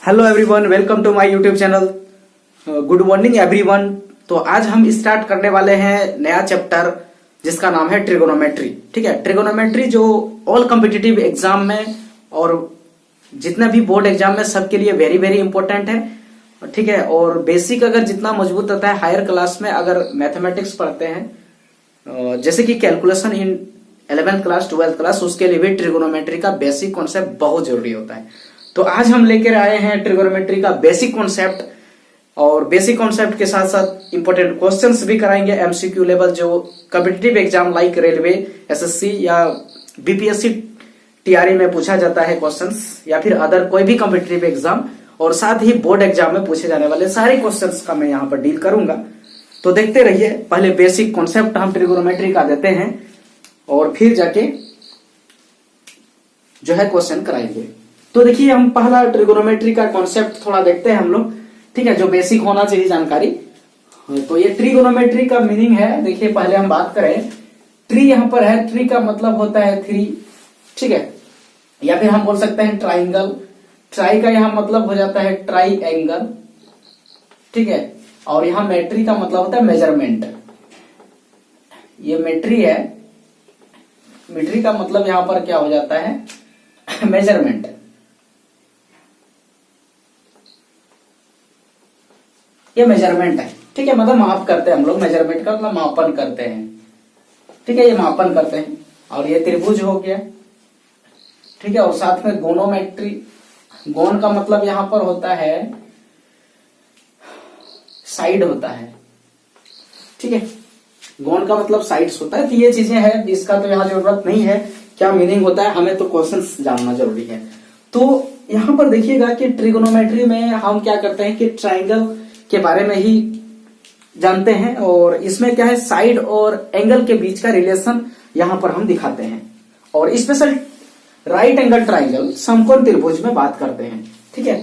Hello everyone, welcome to my YouTube channel. Good morning everyone. तो आज हम start करने वाले हैं नया चैप्टर जिसका नाम है ट्रिगोनोमेट्री। ठीक है, ट्रिगोनोमेट्री जो ऑल कॉम्पिटिटिव एग्जाम में और जितना भी बोर्ड एग्जाम में सबके लिए वेरी वेरी इंपॉर्टेंट है। ठीक है, और बेसिक अगर जितना मजबूत होता है हायर क्लास में अगर मैथमेटिक्स पढ़ते हैं जैसे कि calculation in 11th class 12th class, उसके लिए भी ट्रिगोनोमेट्री का बेसिक कॉन्सेप्ट बहुत जरूरी होता है। तो आज हम लेकर आए हैं ट्रिगोनोमेट्री का बेसिक कॉन्सेप्ट, और बेसिक कॉन्सेप्ट के साथ साथ इंपॉर्टेंट क्वेश्चंस भी कराएंगे एमसीक्यू लेवल, जो competitive exam like railway, SSC या बीपीएससी टीआरई में पूछा जाता है क्वेश्चंस, या फिर अदर कोई भी कॉम्पिटिटिव एग्जाम, और साथ ही बोर्ड एग्जाम में पूछे जाने वाले सारे क्वेश्चंस का मैं यहाँ पर डील करूंगा। तो देखते रहिए। पहले बेसिक कॉन्सेप्ट हम ट्रिगोनोमेट्री का देते हैं और फिर जाके जो है क्वेश्चन कराएंगे। तो देखिए, हम पहला ट्रिगोनोमेट्री का कॉन्सेप्ट थोड़ा देखते हैं हम लोग। ठीक है, जो बेसिक होना चाहिए जानकारी। तो ये ट्रिगोनोमेट्री का मीनिंग है, देखिए पहले हम बात करें। ट्री यहां पर है, ट्री का मतलब होता है थ्री। ठीक है, या फिर हम बोल सकते हैं ट्राइंगल। ट्राई का यहां मतलब हो जाता है ट्राई एंगल। ठीक है, और यहां मेट्री का मतलब होता है मेजरमेंट। ये मेट्री है, मेट्री का मतलब यहां पर क्या हो जाता है मेजरमेंट। ये मेजरमेंट है। ठीक है, मतलब माप करते हैं हम लोग। मेजरमेंट का मतलब मापन करते हैं। ठीक है, ये मापन करते हैं। और ये त्रिभुज हो गया। ठीक है, और साथ में गोनोमेट्री। गोन का मतलब यहां पर होता है साइड होता है। ठीक है, गोन का मतलब साइड्स होता है। तो ये चीजें हैं, इसका तो यहां जरूरत नहीं है क्या मीनिंग होता है, हमें तो क्वेश्चंस जानना जरूरी है। तो यहां पर देखिएगा कि ट्रिगोनोमेट्री में हम क्या करते हैं कि ट्राइंगल के बारे में ही जानते हैं, और इसमें क्या है साइड और एंगल के बीच का रिलेशन यहां पर हम दिखाते हैं, और स्पेशल राइट एंगल ट्राइंगल समकोण त्रिभुज में बात करते हैं। ठीक है,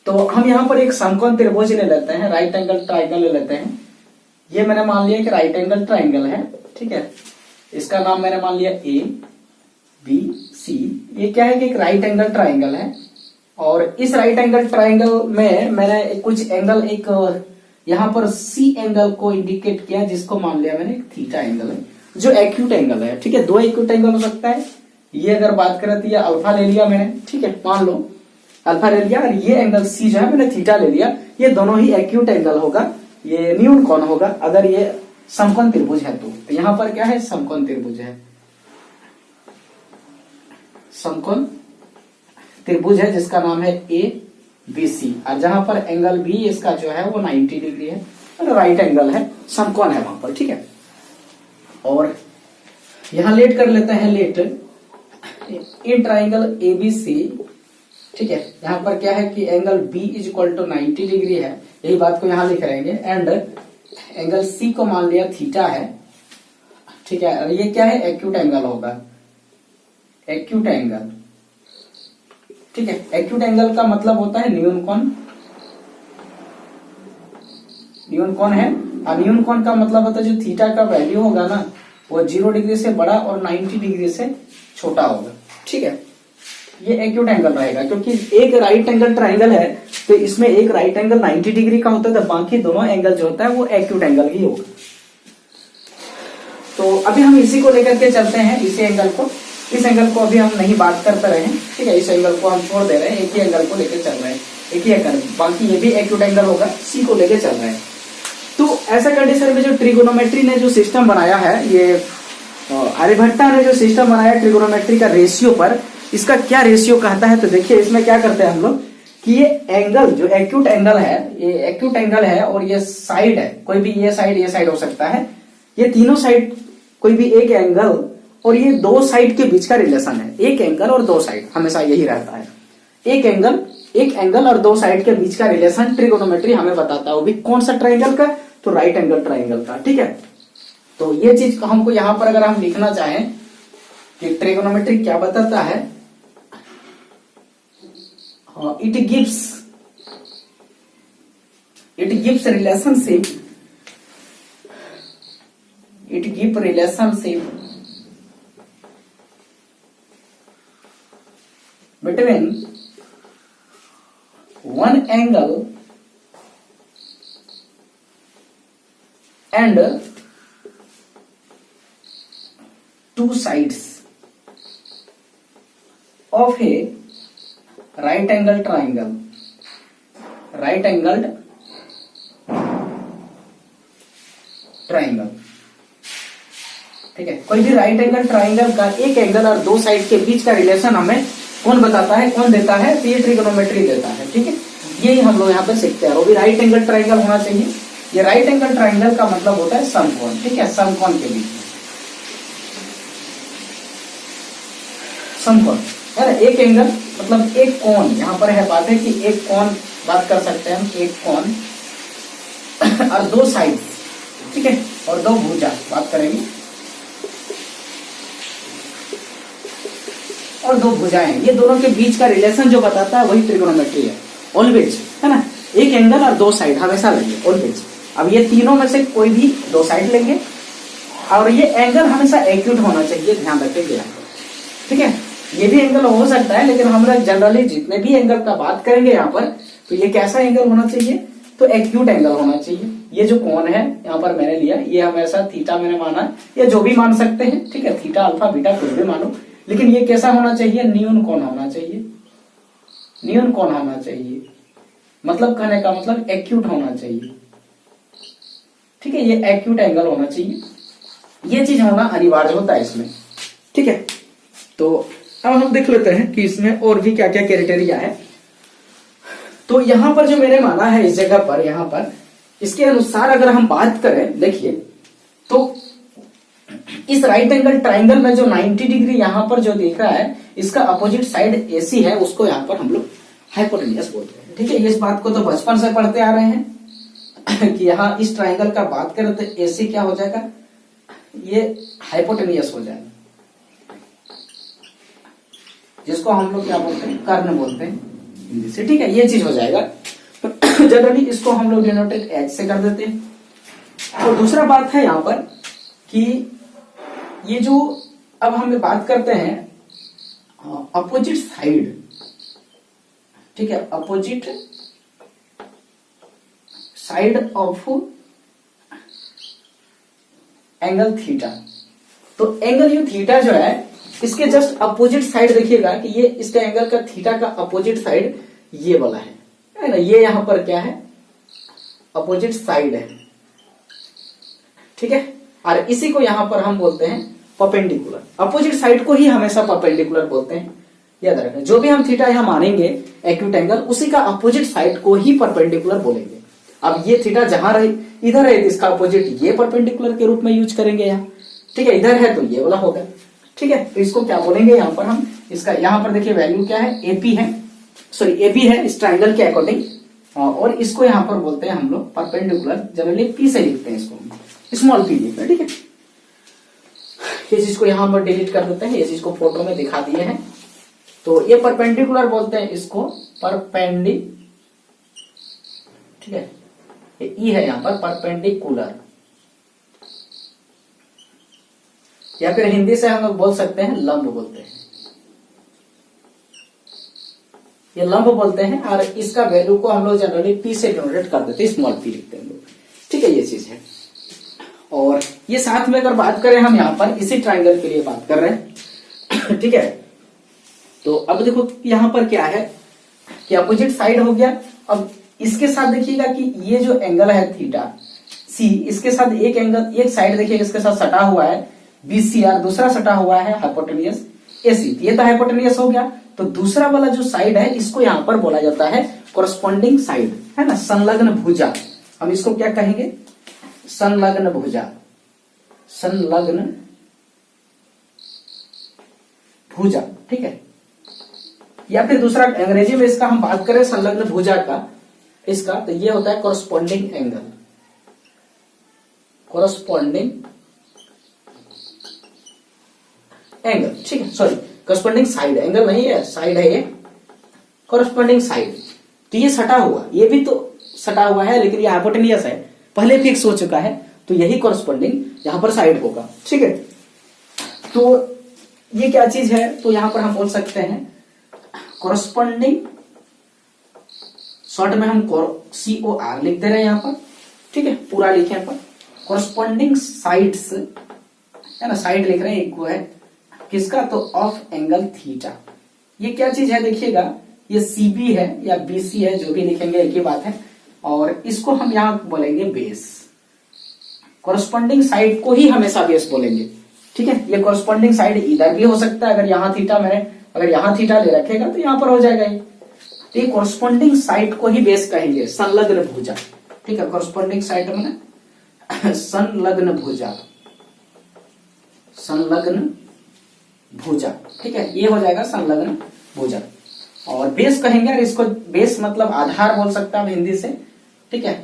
तो हम यहां पर एक समकोण त्रिभुज ले लेते हैं, राइट एंगल ट्राइंगल ले लेते हैं। ये मैंने मान लिया कि राइट एंगल ट्राइंगल है। ठीक है, इसका नाम मैंने मान लिया ए बी सी। ये क्या है कि एक राइट एंगल ट्राइंगल है, और इस राइट एंगल ट्राइंगल में मैंने कुछ एंगल, एक यहां पर सी एंगल को इंडिकेट किया, जिसको मान लिया मैंने एक थीटा एंगल है, जो एक्यूट एंगल है। ठीक है, दो एक्यूट एंगल हो सकता है। ये अगर बात करें तो ये अल्फा ले लिया मैंने। ठीक है, मान लो अल्फा ले लिया, और ये एंगल सी जो है मैंने थीटा ले लिया। ये दोनों ही एक्यूट एंगल होगा, ये न्यून कोण होगा अगर ये समकोण त्रिभुज है। तो यहां पर क्या है, समकोण त्रिभुज है, समकोण त्रिभुज है जिसका नाम है ए बी सी, और जहां पर एंगल बी इसका जो है वो 90 डिग्री है, और राइट एंगल है, समकोण है वहां पर। ठीक है, और यहां लेट कर लेते हैं, let in triangle A B C. ठीक है, यहां पर क्या है कि angle B is equal to 90 degree है, यही बात को यहां लिख रहेंगे। एंड एंगल सी को मान लिया थीटा है। ठीक है, और ये क्या है, एक्यूट एंगल होगा, एक्यूट एंगल। ठीक है, एक्यूट एंगल का मतलब होता है न्यून कोण। न्यून कोण है, और न्यून कोण का मतलब होता है जो थीटा का वैल्यू होगा ना, वो 0 डिग्री से बड़ा और 90 डिग्री से छोटा होगा। ठीक है, ये एक्यूट एंगल रहेगा, क्योंकि एक राइट एंगल ट्राइंगल है तो इसमें एक राइट एंगल 90 डिग्री का होता है, तो बाकी दोनों एंगल जो होता है वो एक्यूट एंगल ही होगा। तो अभी हम इसी को लेकर के चलते हैं, इसी एंगल को। इस एंगल को अभी हम नहीं बात करते रहे। ठीक है, इस एंगल को हम छोड़ दे रहे हैं, एक ही एंगल को लेकर चल रहे हैं, एक ही एंगल, बाकी ये भी एक्यूट एंगल होगा, सी को लेकर चल रहे हैं। तो ऐसा कंडीशन में जो ट्रिगोनोमेट्री ने जो सिस्टम बनाया है, ये आर्यभट्टा ने जो सिस्टम बनाया ट्रिगोनोमेट्री का रेशियो पर, इसका क्या रेशियो कहता है। तो देखिए इसमें क्या करते हैं हम लोग कि ये एंगल जो एक्यूट एंगल है, ये एक्यूट एंगल है, और ये साइड है, कोई भी ये साइड हो सकता है, ये तीनों साइड कोई भी एक एंगल, और ये दो साइड के बीच का रिलेशन है। एक एंगल और दो साइड हमेशा यही रहता है, एक एंगल और दो साइड के बीच का रिलेशन ट्रिगोनोमेट्री हमें बताता है। वो भी कौन सा ट्राइंगल का, तो राइट एंगल ट्राइंगल का। ठीक है, तो ये चीज हमको यहां पर अगर हम लिखना चाहें कि ट्रिगोनोमेट्री क्या बताता है, it gives relationship between one angle and two sides of A right angle triangle, right angled triangle. ठीक है, कोई भी राइट एंगल ट्राइंगल का एक एंगल और दो साइड के बीच का रिलेशन हमें कौन बताता है, कौन देता है, तो ये ट्रिगोनोमेट्री देता है। ठीक है, यही हम लोग यहाँ पे सीखते हैं। वो भी राइट एंगल ट्राइंगल होना चाहिए। ये राइट एंगल ट्राइंगल का मतलब होता है समकोण। ठीक है, समकोण के बीच में समकोण है ना, एक एंगल मतलब एक कोण। यहाँ पर है बात है कि एक कोण बात कर सकते हैं हम, एक कोण और दो साइड, ठीक है, और दो भुजा बात करेंगे, और दो भुजाएं। ये दोनों के बीच का रिलेशन जो बताता है वही ट्रिगोनोमेट्री है। ऑलवेज, है ना, एक एंगल और दो साइड हमेशा लेंगे ऑलवेज। अब ये तीनों में से कोई भी दो साइड लेंगे और ये एंगल हमेशा एक्यूट होना चाहिए, ध्यान रखेंगे। ठीक है, ये भी एंगल हो सकता है, लेकिन हम लोग जनरली जितने भी एंगल का बात करेंगे यहाँ पर, तो ये कैसा एंगल होना चाहिए, तो एक्यूट एंगल होना चाहिए। ये जो कोण है यहाँ पर मैंने लिया, ये हमेशा थीटा मैंने माना, या जो भी मान सकते हैं। ठीक है, थीटा अल्फा बीटा कुछ भी मानो, लेकिन ये कैसा होना चाहिए, न्यून कोण होना चाहिए, न्यून कोण होना चाहिए। मतलब कहने का मतलब एक्यूट होना चाहिए। ठीक है, ये एक्यूट एंगल होना चाहिए, ये चीज होना अनिवार्य होता है इसमें। ठीक है, तो अब हम देख लेते हैं कि इसमें और भी क्या क्या क्राइटेरिया है। तो यहां पर जो मैंने माना है इस जगह पर, यहां पर इसके अनुसार अगर हम बात करें, देखिए तो इस राइट एंगल ट्राइंगल में जो 90 डिग्री यहां पर जो दिख रहा है, इसका अपोजिट साइड एसी है, उसको यहां पर हम लोग हाइपोटेन्यूस बोलते हैं। ठीक है, इस बात को तो बचपन से पढ़ते आ रहे हैं कि यहाँ इस ट्राइंगल का बात करें तो एसी क्या हो जाएगा, ये हाइपोटेन्यूस हो जाएगा, जिसको हम लोग क्या बोलते हैं, कर्ण बोलते हैं हिंदी से। ठीक है, ये चीज हो जाएगा। जनरली इसको हम लोग डिनोटेड एच से कर देते हैं। और दूसरा बात है यहाँ पर कि ये जो अब हम बात करते हैं अपोजिट साइड, ठीक है, opposite side of angle theta. तो एंगल यू थीटा जो है, इसके जस्ट अपोजिट साइड देखिएगा कि ये इसका एंगल का थीटा का अपोजिट साइड ये वाला है ना, ये यहां पर क्या है, अपोजिट साइड है। ठीक है, और इसी को यहां पर हम बोलते हैं परपेंडिकुलर। अपोजिट साइड को ही हमेशा परपेंडिकुलर बोलते हैं, याद रखना। जो भी हम थीटा यहां मानेंगे एक्यूट एंगल, उसी का अपोजिट साइड को ही परपेंडिकुलर बोलेंगे। अब ये थीटा जहां रहे, इधर है, इसका अपोजिट ये परपेंडिकुलर के रूप में यूज करेंगे यहाँ। ठीक है, इधर है तो ये वाला होगा। ठीक है, तो इसको क्या बोलेंगे यहाँ पर हम, इसका यहाँ पर देखिए वैल्यू क्या है, एपी है, सॉरी एबी है इस ट्राइंगल के अकॉर्डिंग, और इसको यहाँ पर बोलते हैं हम लोग परपेंडिकुलर। जनरली पी से लिखते हैं इसको, स्मॉल पी लिखते हैं। ठीक है, ये चीज को यहाँ पर डिलीट कर देते हैं, ये चीज को फोटो में दिखा दिए हैं। तो ये परपेंडिकुलर बोलते हैं इसको, परपेंडी, ठीक है, ये ई है यहाँ पर परपेंडिकुलर, या फिर हिंदी से हम लोग बोल सकते हैं लंब बोलते हैं, ये लंब बोलते हैं। और इसका वैल्यू को हम लोग जनरली पी से डिनोटेट कर देते हैं, स्मॉल पी लिखते हैं हम लोग। ठीक है, ये चीज है। और ये साथ में अगर बात करें हम यहाँ पर इसी ट्राइंगल के लिए बात कर रहे हैं। ठीक है, तो अब देखो यहाँ पर क्या है कि अपोजिट साइड हो गया। अब इसके साथ देखिएगा कि ये जो एंगल है थीटा सी, इसके साथ एक एंगल, एक साइड देखिए इसके साथ सटा हुआ है बीसी, और दूसरा सटा हुआ है हाइपोटेन्यूस एसी। ये तो हाइपोटेन्यूस हो गया। तो दूसरा वाला जो साइड है, इसको यहाँ पर बोला जाता है कोरस्पॉन्डिंग साइड, है ना, संलग्न भुजा। हम इसको क्या कहेंगे, संलग्न भुजा, संलग्न भुजा। ठीक है, या फिर दूसरा अंग्रेजी में इसका हम बात करें संलग्न भुजा का, इसका तो ये होता है कोरस्पॉन्डिंग एंगल, कोरस्पॉन्डिंग एंगल। ठीक है, सॉरी कोरस्पॉन्डिंग साइड, एंगल नहीं है, साइड है ये, कोरस्पॉन्डिंग साइड। तो ये सटा हुआ, ये भी तो सटा हुआ है, लेकिन ये हाइपोटेन्यूस है, पहले फिक्स हो चुका है, तो यही कोरस्पॉन्डिंग यहाँ पर साइड होगा। ठीक है, तो ये क्या चीज है, तो यहां पर हम बोल सकते हैं कोरस्पॉन्डिंग शॉर्ट में हम COR लिख दे रहे हैं यहाँ पर, ठीक है, पूरा लिखे यहाँ पर। कॉरस्पॉन्डिंग साइड्स है ना, साइड लिख रहे हैं, एक वो है किसका, तो ऑफ एंगल थीटा। ये क्या चीज है देखिएगा, ये CB है या BC है, जो भी लिखेंगे एक ही बात है, और इसको हम यहाँ बोलेंगे बेस। कॉरस्पॉन्डिंग साइड को ही हमेशा बेस बोलेंगे, ठीक है। ये कॉरस्पॉन्डिंग साइड इधर भी हो सकता है, अगर यहाँ थीटा मैंने अगर यहाँ थीटा ले रखेगा तो यहाँ पर हो जाएगा ये। तो ये कॉरस्पॉन्डिंग साइड को ही बेस कहेंगे, संलग्न भुजा, ठीक है। कॉरस्पॉन्डिंग साइड में संलग्न भुजा, संलग्न भुजा, ठीक है, ये हो जाएगा संलग्न भुजा। और बेस कहेंगे, और इसको बेस मतलब आधार बोल सकता है हिंदी से, ठीक है,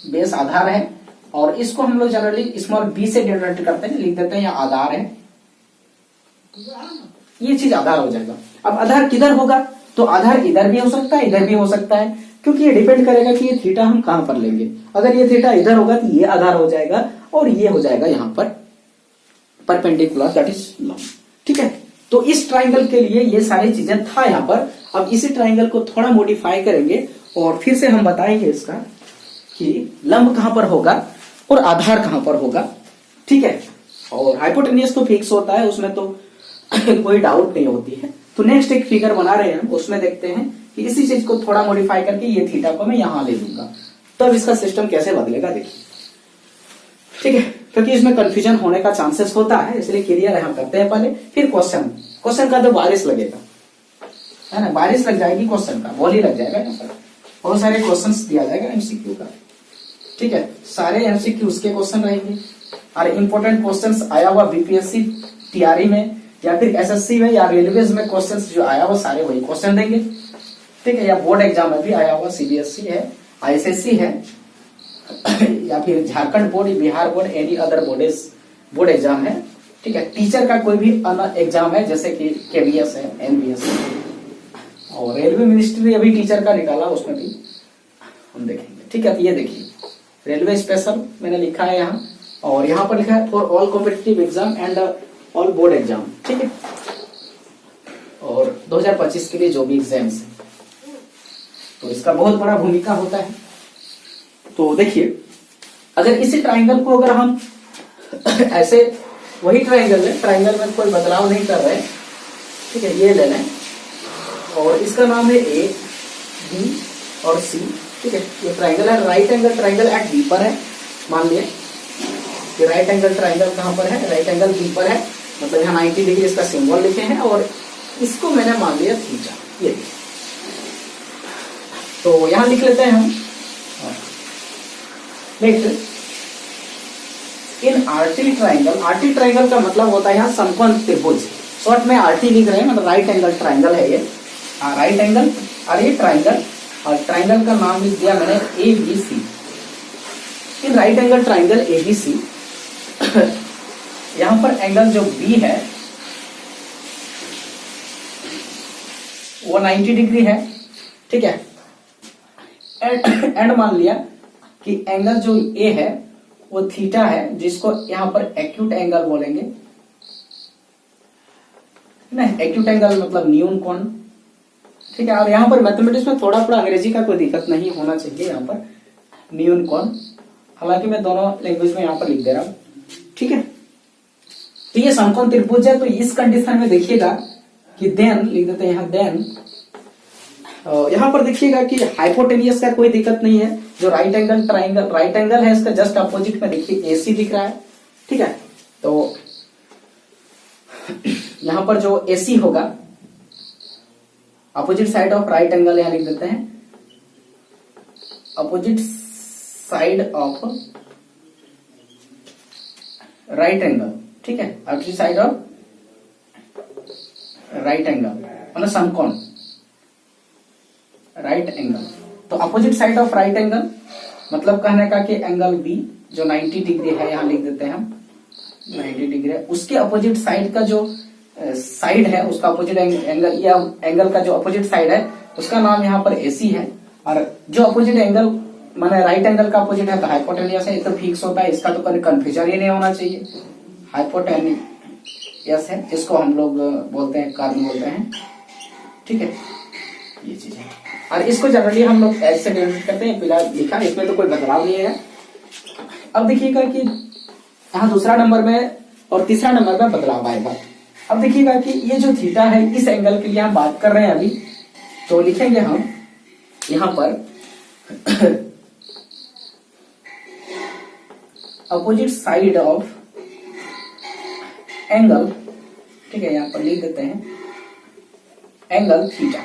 बेस आधार है। और इसको हम लोग जनरली स्मॉल b से डिनोट करते हैं, लिख देते हैं यहाँ आधार है, ये चीज आधार हो जाएगा। अब आधार किधर होगा, तो आधार इधर भी हो सकता है, इधर भी हो सकता है, क्योंकि ये डिपेंड करेगा कि ये थीटा हम कहां पर लेंगे। अगर ये थीटा इधर होगा तो ये आधार हो जाएगा, और ये हो जाएगा यहाँ पर परपेंडिकुलर, दैट इज लंब, ठीक है। तो इस ट्राइंगल के लिए ये सारी चीजें था यहाँ पर। अब इसी ट्राइंगल को थोड़ा मॉडिफाई करेंगे और फिर से हम बताएंगे इसका कि लंब कहां पर होगा और आधार कहां पर होगा, ठीक है। और हाइपोटेन्यूज तो फिक्स होता है, उसमें तो कोई डाउट नहीं होती है। तो नेक्स्ट एक फिगर बना रहे हैं, उसमें देखते हैं कि इसी चीज को थोड़ा मॉडिफाई करके ये थीटा को मैं यहां ले लूंगा, तब इसका सिस्टम कैसे बदलेगा देखिए, ठीक है। क्योंकि इसमें कंफ्यूजन होने का चांसेस होता है, इसलिए क्लियर यहां करते हैं पहले, फिर क्वेश्चन का तो बारिश लगेगा, है ना, बारिश लग जाएगी क्वेश्चन का, बॉल ही लग जाएगा यहाँ पर। बहुत सारे क्वेश्चंस दिया जाएगा MCQ का, ठीक है, सारे MCQ के क्वेश्चन रहेंगे। और इंपॉर्टेंट क्वेश्चंस आया हुआ BPSC TRE में या फिर SSC में या रेलवेज में क्वेश्चंस जो आया हुआ सारे वही क्वेश्चन देंगे, ठीक है। या बोर्ड एग्जाम में भी आया हुआ CBSE है, ISSC है, या फिर Jharkhand board, Bihar board, any other board exam है, ठीक है। टीचर का कोई भी एग्जाम है, जैसे कि KBS है, NBS है, और रेलवे मिनिस्ट्री अभी टीचर का निकाला, उसमें भी हम देखेंगे, ठीक है। तो ये देखिए रेलवे स्पेशल मैंने लिखा है यहाँ, और यहाँ पर लिखा है for all competitive exam and all board exam, ठीक है। और 2025 के लिए जो भी एग्जाम्स है, तो इसका बहुत बड़ा भूमिका होता है। तो देखिए अगर इसी ट्राइंगल को अगर हम ऐसे, वही ट्राइंगल है, ट्राइंगल में कोई बदलाव नहीं कर रहे, ठीक है, ये ले लें और इसका नाम है A, B और C, ठीक है। ये ट्राइंगल है, right angle triangle at B पर है, मान लिया कि राइट एंगल ट्राइंगल कहां पर है, राइट एंगल B पर है, मतलब यहाँ 90 डिग्री इसका सिंबल लिखे हैं, और इसको मैंने मान लिया थीटा, ये तो यहां लिख लेते हैं हम। Next in RT triangle, RT triangle का मतलब होता है यहाँ समकोण त्रिभुज, शॉर्ट में RT लिख रहे हैं, मतलब राइट एंगल ट्राइंगल है ये, राइट एंगल, और ये ट्राइंगल, और ट्राइंगल का नाम लिख दिया मैंने ABC। In right angle triangle ABC, यहां पर एंगल जो B है वो 90 डिग्री है, ठीक है। एंड मान लिया कि एंगल जो A है वो थीटा है, जिसको यहां पर एक्यूट एंगल बोलेंगे ना, एक्यूट एंगल मतलब न्यून कोण, ठीक है। और यहाँ पर मैथमेटिक्स में थोड़ा अंग्रेजी का कोई दिक्कत नहीं होना चाहिए, यहाँ पर न्यून कोण, हालांकि मैं दोनों लैंग्वेज में यहाँ पर लिख दे रहा हूं, ठीक है। तो ये समकोण त्रिभुज है, तो इस कंडीशन में देखिएगा कि देन लिख देते हैं यहाँ, देन यहाँ पर देखिएगा कि हाइपोटेनियस का कोई दिक्कत नहीं है, जो right angle triangle, right angle है, इसका जस्ट अपोजिट में देखिए AC दिख रहा है, ठीक है। तो यहाँ पर जो AC होगा, opposite side of right angle यहाँ लिख देते हैं, opposite side of right angle, ठीक है, opposite side of right angle मतलब समकोण राइट एंगल। तो opposite side of right angle मतलब कहने का कि एंगल B जो 90 डिग्री है, यहाँ लिख देते हैं हम 90 डिग्री है, उसके अपोजिट साइड का जो साइड है, उसका अपोजिट एंगल, या एंगल का जो अपोजिट साइड है उसका नाम यहाँ पर AC है। और जो अपोजिट एंगल माने राइट एंगल का अपोजिट है तो हाइपोटेनियस है, ये तो फिक्स होता है, इसका तो कोई कंफ्यूजन ही नहीं होना चाहिए, हाइपोटेनियस है, जिसको हम लोग बोलते हैं, कर्व बोलते हैं, ठीक है, ये चीज है। और इसको जनरली हम लोग ऐसे डिनोट करते हैं, फिलहाल लिखा, इसमें तो कोई बदलाव नहीं है। अब देखिएगा कि यहाँ दूसरा नंबर में और तीसरा नंबर में बदलाव आएगा। अब देखिएगा कि ये जो थीटा है, इस एंगल के लिए हम बात कर रहे हैं अभी, तो लिखेंगे हम यहां पर अपोजिट साइड ऑफ एंगल, ठीक है, यहां पर लिख देते हैं एंगल थीटा।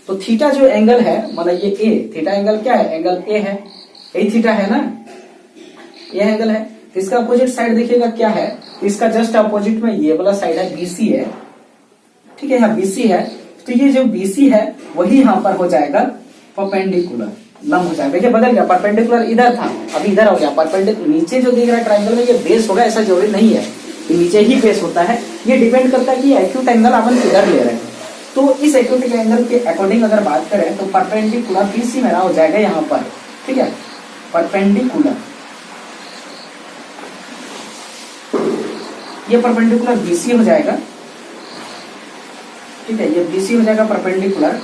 तो थीटा जो एंगल है, मतलब ये ए, थीटा एंगल क्या है, एंगल ए है, ए थीटा है ना, ये एंगल है। तो इसका अपोजिट साइड देखिएगा क्या है, तो इसका जस्ट अपोजिट में ये वाला साइड है, बीसी है, ठीक है, यहाँ बीसी है। तो ये जो बीसी है वही यहाँ पर हो जाएगा परपेंडिकुलर, लंब हो जाएगा। देखिए बदल गया, परपेंडिकुलर इधर था, अभी इधर हो गया परपेंडिकुलर। नीचे जो दिख रहा है ट्रायंगल में ये बेस होगा ऐसा जरूरी नहीं है, ये नीचे ही बेस होता है। ये डिपेंड करता है कि एक्यूट एंगल अपन किधर ले रहे हैं। तो इस एक्यूट एंगल के अकॉर्डिंग अगर बात करें तो परपेंडिकुलर बीसी मेरा हो जाएगा यहाँ पर, ठीक है, परपेंडिकुलर, ये परपेंडिकुलर बीसी हो जाएगा, ठीक है, ये बीसी हो जाएगा परपेंडिकुलर,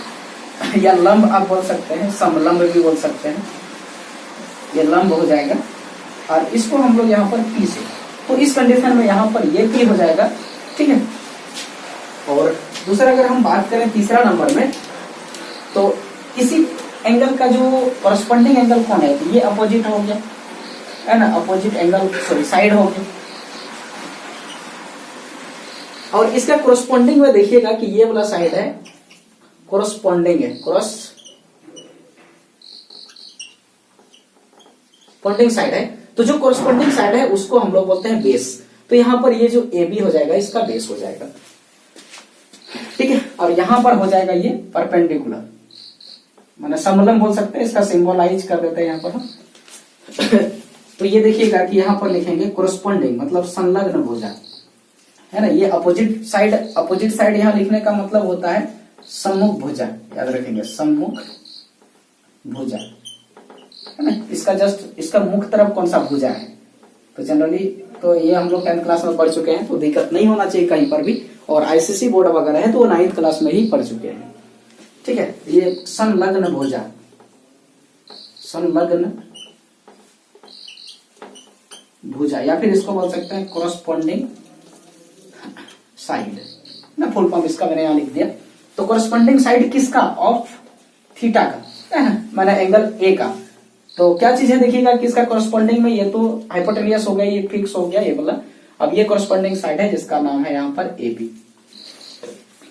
या लंब आप बोल सकते हैं, समलंब भी बोल सकते हैं, ये लंब हो जाएगा। और इसको हम लोग यहाँ पर पी से, तो इस कंडीशन में यहाँ पर ये पी हो जाएगा, ठीक है। और दूसरा अगर हम बात करें तीसरा नंबर में, तो इसी एंगल का जो कॉरस्पॉन्डिंग एंगल कौन है, तो ये अपोजिट हो गया, है ना, अपोजिट एंगल, सॉरी साइड हो गया। और इसका कोरस्पॉन्डिंग में देखिएगा कि ये वाला साइड है, कोरस्पॉन्डिंग है, कोरस्पॉन्डिंग साइड है। तो जो कोरस्पॉन्डिंग साइड है उसको हम लोग बोलते हैं बेस। तो यहां पर ये जो ए बी हो जाएगा, इसका बेस हो जाएगा, ठीक है। और यहां पर हो जाएगा ये परपेंडिकुलर, माने समलंब बोल सकते हैं, इसका सिंबलाइज कर देते हैं यहां पर हम। तो ये देखिएगा कि यहां पर लिखेंगे कोरस्पॉन्डिंग, मतलब संलग्न भुजा, है ना। ये अपोजिट साइड यहां लिखने का मतलब होता है सम्मुख भुजा, याद रखेंगे, सम्मुख भुजा, है ना। इसका जस्ट इसका मुख तरफ कौन सा भुजा है, तो जनरली तो ये हम लोग 10th क्लास में पढ़ चुके हैं, तो दिक्कत नहीं होना चाहिए कहीं पर भी। और आईसीसी बोर्ड वगैरह है तो वो 9th क्लास में ही पढ़ चुके हैं, ठीक है। ये संलग्न भुजा, संलग्न भुजा, या फिर इसको बोल सकते हैं कोरस्पॉन्डिंग साइड ना, फुल फॉर्म इसका मैंने यहां लिख दिया। तो कोरस्पॉन्डिंग साइड किसका, ऑफ थीटा का, मैंने एंगल ए का। तो क्या चीज है देखिएगा कि इसका कोरस्पॉन्डिंग में ये तो हाइपोटेनियस हो गया, ये फिक्स हो गया ये वाला। अब ये कोरस्पॉन्डिंग साइड है जिसका नाम है यहाँ पर ए बी,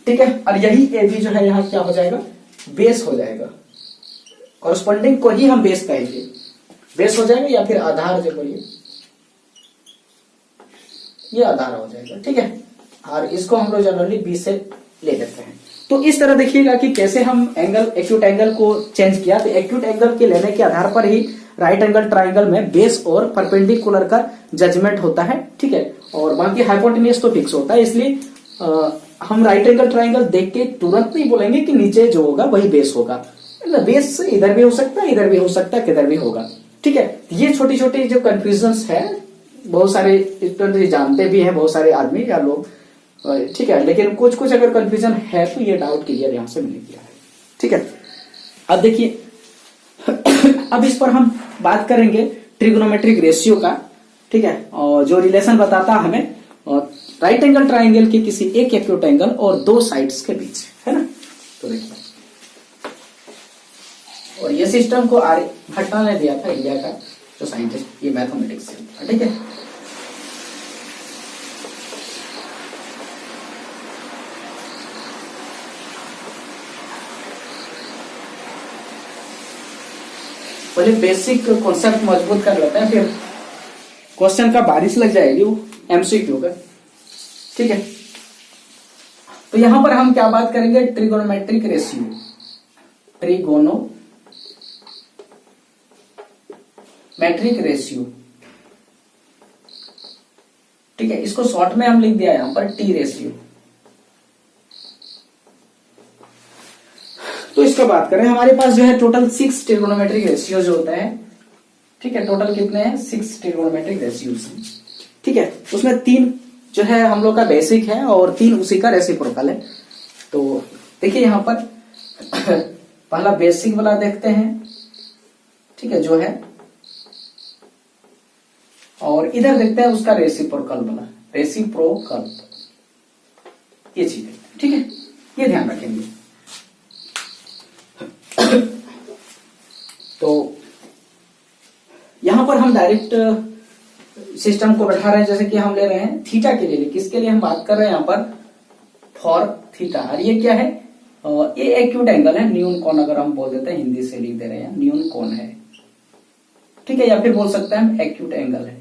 ठीक है। और यही ए बी जो है यहाँ क्या हो जाएगा, बेस हो जाएगा। कोरस्पॉन्डिंग को ही हम बेस कहेंगे, बेस हो जाएगा, या फिर आधार जो बोलिए, ये आधार हो जाएगा, ठीक है। और इसको हम लोग जनरली बी से ले लेते हैं। तो इस तरह देखिएगा कि कैसे हम एंगल, एक्यूट एंगल को चेंज किया। तो एक्यूट एंगल के लेने के आधार पर ही राइट एंगल ट्राइंगल में बेस और परपेंडिकुलर का जजमेंट होता है, ठीक है। और बाकी हाइपोटेनियस तो फिक्स होता है, इसलिए हम राइट एंगल ट्राइंगल देख के तुरंत नहीं बोलेंगे कि नीचे जो होगा वही बेस होगा। बेस इधर भी हो सकता है, इधर भी हो सकता है, किधर भी होगा, ठीक है। ये छोटी छोटी जो कंफ्यूजन है, बहुत सारे स्टूडेंट जानते भी हैं, बहुत सारे आदमी या लोग, ठीक है। लेकिन कुछ कुछ अगर कंफ्यूजन है तो ये डाउट क्लियर यहां से मिल गया है, ठीक है। अब देखिए अब इस पर हम बात करेंगे ट्रिग्नोमेट्रिक रेशियो का, ठीक है, और जो रिलेशन बताता हमें राइट एंगल ट्राइंगल के किसी एक एक्यूट एंगल और दो साइड्स के बीच, है ना। तो देखिए, और ये सिस्टम को आर्यभट्ट ने दिया था, इंडिया का जो साइंटिस्ट, ये मैथमेटिक्स से, ठीक है। पहले बेसिक कॉन्सेप्ट मजबूत कर लेते हैं, फिर क्वेश्चन का बारिश लग जाएगी वो एमसीक्यू का, ठीक है। तो यहां पर हम क्या बात करेंगे, ट्रिगोनोमेट्रिक रेशियो, ट्रिगोनोमेट्रिक रेशियो, ठीक है। इसको शॉर्ट में हम लिख दिया यहां पर टी रेशियो। तो इसका बात करें, हमारे पास जो है टोटल 6 ट्रिगोनोमेट्रिक रेशियो जो होता है, ठीक है। टोटल कितने हैं, 6 ट्रिगोनोमेट्रिक रेशियोज, ठीक है। उसमें 3 जो है हम लोग का बेसिक है और 3 उसी का रेसिप्रोकल है। तो देखिए यहां पर पहला बेसिक वाला देखते हैं, ठीक है, जो है, और इधर देखते हैं उसका रेसिप्रोकल वाला, रेसिप्रोकल, ये चीज देखते हैं, ठीक है, ये ध्यान रखेंगे। तो यहां पर हम डायरेक्ट सिस्टम को बैठा रहे हैं, जैसे कि हम ले रहे हैं थीटा के लिए, किसके लिए हम बात कर रहे हैं यहां पर, फॉर थीटा। और ये क्या है, ये एक्यूट एंगल है, न्यून कोण अगर हम बोल देते हैं, हिंदी से लिख दे रहे हैं, न्यून कोण है, ठीक है, या फिर बोल सकते हैं हम एक्यूट एंगल है।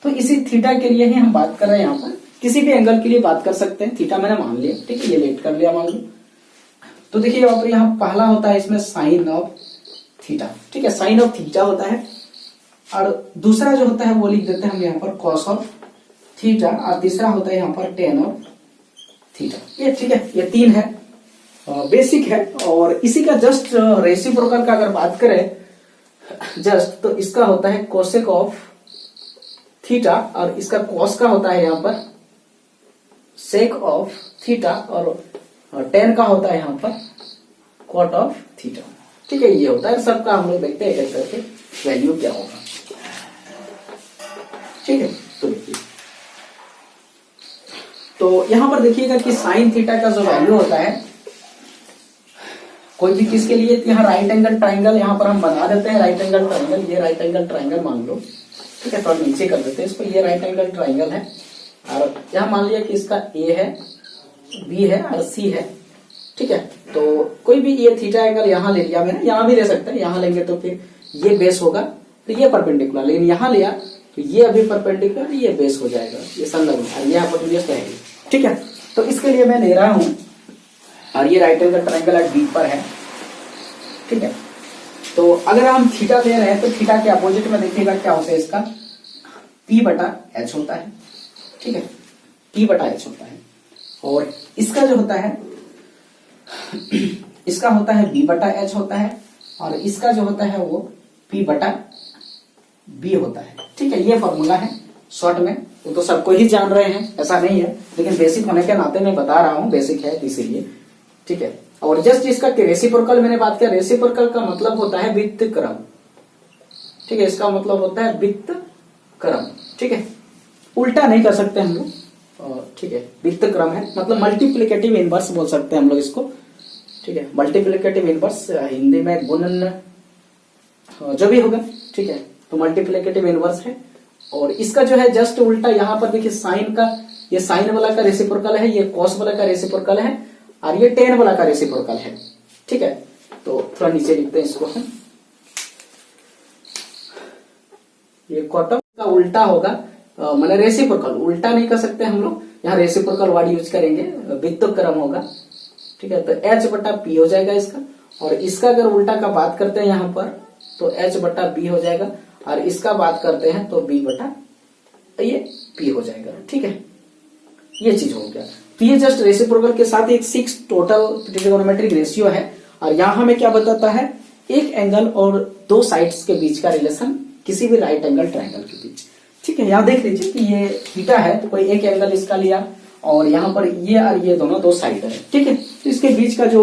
तो इसी थीटा के लिए ही हम बात कर रहे हैं, यहां पर किसी भी एंगल के लिए बात कर सकते हैं। थीटा मैंने मान लिया, ठीक है, ये लेट कर लिया मान लो। तो देखिए यहाँ पहला होता है इसमें साइन ऑफ थीटा, ठीक है, साइन ऑफ थीटा होता है, और दूसरा जो होता है वो लिख देते हैं हम यहाँ पर कॉस ऑफ थीटा, और तीसरा होता है यहाँ पर टेन ऑफ थीटा। ये ठीक है, ये तीन है, बेसिक है। और इसी का जस्ट रेसिप्रोकल का अगर बात करें जस्ट, तो इसका होता है कोसेक ऑफ थीटा, और इसका कॉस का होता है यहाँ पर सेक ऑफ थीटा, और टेन का होता है यहाँ पर कॉट ऑफ थीटा, ठीक है, ये होता है सबका। हम लोग देखते हैं एक करके वैल्यू क्या होगा, ठीक है। तो देखिए, तो यहां पर देखिएगा कि साइन थीटा का जो वैल्यू होता है कोई भी किसके लिए, यहाँ राइट एंगल ट्राइंगल यहाँ पर हम बना देते हैं, राइट एंगल ट्राइंगल, ये राइट एंगल ट्राइंगल मान लो, ठीक है, थोड़ा नीचे कर देते हैं इसको, ये राइट एंगल ट्राइंगल है, और यहाँ मान लिया कि इसका ए है, बी है और सी है, ठीक है। तो कोई भी ये थीटा एंगल यहाँ ले लिया मैंने, यहाँ भी ले सकते हैं, यहाँ लेंगे तो फिर ये बेस होगा, तो ये परपेंडिकुलर, लेकिन यहाँ लिया तो ये अभी परपेंडिकुलर, ये बेस हो जाएगा, ये संलग्न, ये हाइपोटेन्यूज रहेगी, ठीक है। तो इसके लिए मैं ले रहा हूं, और ये राइट एंगल ट्राइंगल बी पर है, ठीक है। तो अगर हम थीटा ले रहे हैं तो थीटा के अपोजिट में देखिएगा क्या होता है, इसका P बटा H होता है, ठीक है, P बटा H होता है, और इसका जो होता है इसका होता है B बटा H होता है, और इसका जो होता है वो P बटा B होता है, ठीक है। ये फॉर्मूला है शॉर्ट में, वो तो सबको ही जान रहे हैं, ऐसा नहीं है, लेकिन बेसिक होने के नाते मैं बता रहा हूं, बेसिक है इसीलिए, ठीक है। और जस्ट इसका रेसिप्रोकल मैंने बात किया, रेसिप्रोकल का मतलब होता है वित्त क्रम, ठीक है, इसका मतलब होता है वित्त क्रम, ठीक है, उल्टा नहीं कर सकते हम लोग, ठीक है, वित्त क्रम है, मतलब मल्टीप्लिकेटिव इनवर्स बोल सकते हैं हम लोग इसको, ठीक है, मल्टीप्लिकेटिव इनवर्स, हिंदी में गुणन जो भी होगा, ठीक है, तो मल्टीप्लिकेटिव इनवर्स है। और इसका जो है जस्ट उल्टा, यहाँ पर देखिए साइन का, ये साइन वाला का रेसिप्रोकल है, ये कॉस वाला का रेसिप्रोकल है, और ये टेन वाला का रेसिप्रोकल है, ठीक है। तो थोड़ा नीचे लिखते हैं इसको हम, ये कॉट ऑफ का उल्टा होगा, मतलब रेसिप्रोकल, उल्टा नहीं कर सकते हम लोग, यहाँ रेसिप्रोकल वर्ड यूज करेंगे, वित्त क्रम होगा, ठीक है। तो H बटा P हो जाएगा इसका, और इसका अगर उल्टा का बात करते हैं यहाँ पर तो H बटा B हो जाएगा, और इसका बात करते हैं तो B बटा ये P हो जाएगा, ठीक है, ये चीज हो गया। तो ये जस्ट रेसिप्रोकल के साथ एक 6 टोटल ट्रिगोनोमेट्रिक रेशियो है, और यहाँ हमें क्या बताता है, एक एंगल और दो साइड्स के बीच का रिलेशन किसी भी राइट एंगल ट्राइंगल के बीच, ठीक है। यहाँ देख लीजिए कि ये थीटा है, तो कोई एक एंगल इसका लिया, और यहाँ पर ये और ये दोनों दो साइड है, ठीक है। तो इसके बीच का जो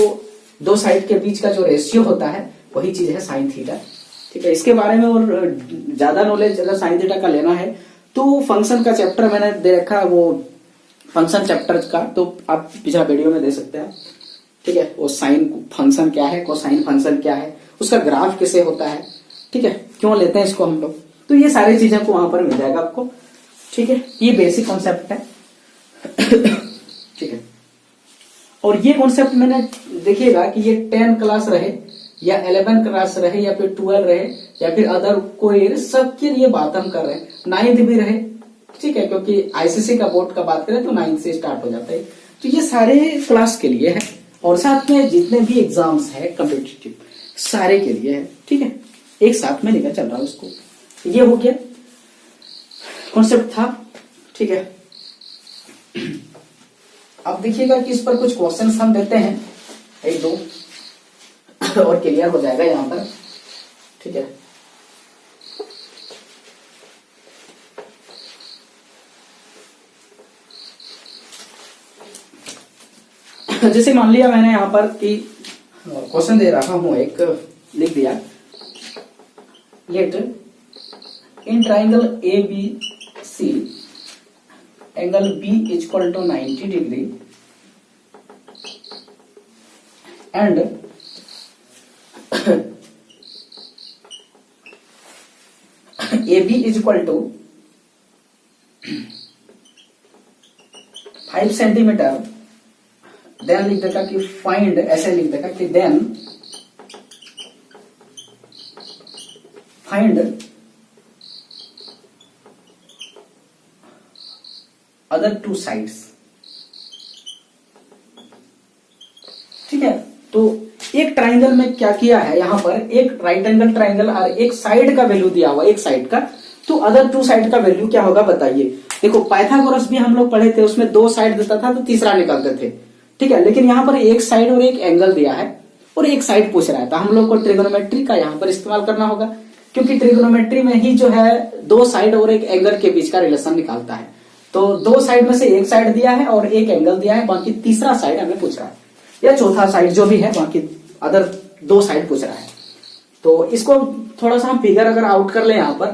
दो साइड के बीच का जो रेशियो होता है वही चीज है साइन थीटा, ठीक है। इसके बारे में और ज्यादा नॉलेज अगर साइन थीटा का लेना है तो फंक्शन का चैप्टर मैंने दे रखा है, वो फंक्शन चैप्टर का, तो आप पिछला वीडियो में दे सकते हैं, ठीक है। वो साइन फंक्शन क्या है, कोसाइन फंक्शन क्या है, उसका ग्राफ कैसे होता है, ठीक है, क्यों लेते हैं इसको हम लोग, तो ये सारी चीजें को वहां पर मिल जाएगा आपको, ठीक है। ये बेसिक कॉन्सेप्ट है, ठीक है। और ये कॉन्सेप्ट मैंने देखिएगा कि ये 10 क्लास रहे या 11 क्लास रहे या फिर 12 रहे या फिर अदर कोई, सबके लिए बात हम कर रहे हैं, 9th भी रहे, ठीक है, क्योंकि आईसीसी का बोर्ड का बात करें तो 9th से स्टार्ट हो जाता है। तो ये सारे क्लास के लिए है, और साथ में जितने भी एग्जाम्स है कॉम्पिटिटिव सारे के लिए है, ठीक है, एक साथ में लेकर चल रहा है उसको। ये हो गया कॉन्सेप्ट था, ठीक है। अब देखिएगा कि इस पर कुछ क्वेश्चंस हम देते हैं, एक दो और क्लियर हो जाएगा यहां पर, ठीक है। जैसे मान लिया मैंने यहाँ पर कि क्वेश्चन दे रहा हूं, एक लिख दिया, let in triangle A B C angle B is equal to 90 degree and A B is equal to 5 centimetre, then लिख देगा कि फाइंड, ऐसे लिख देगा कि देन फाइंड अदर 2 साइड्स। ठीक है, तो एक ट्राइंगल में क्या किया है, यहां पर एक राइट एंगल ट्राइंगल और एक साइड का वैल्यू दिया हुआ, एक साइड का, तो अदर 2 साइड का वैल्यू क्या होगा बताइए। देखो पाइथागोरस भी हम लोग पढ़े थे, उसमें 2 साइड देता था तो तीसरा निकालते थे। ठीक है, लेकिन यहाँ पर एक साइड और एक एंगल दिया है और एक साइड पूछ रहा है, तो हम लोग को ट्रिगोनोमेट्री का यहाँ पर इस्तेमाल करना होगा, क्योंकि ट्रिगोनोमेट्री में ही जो है 2 साइड और एक एंगल के बीच का रिलेशन निकालता है। तो 2 साइड में से एक साइड दिया है और एक एंगल दिया है, बाकी तीसरा साइड हमें पूछ रहा है, या चौथा साइड जो भी है, बाकी अदर 2 साइड पूछ रहा है। तो इसको थोड़ा सा हम फिगर अगर आउट कर ले यहाँ पर,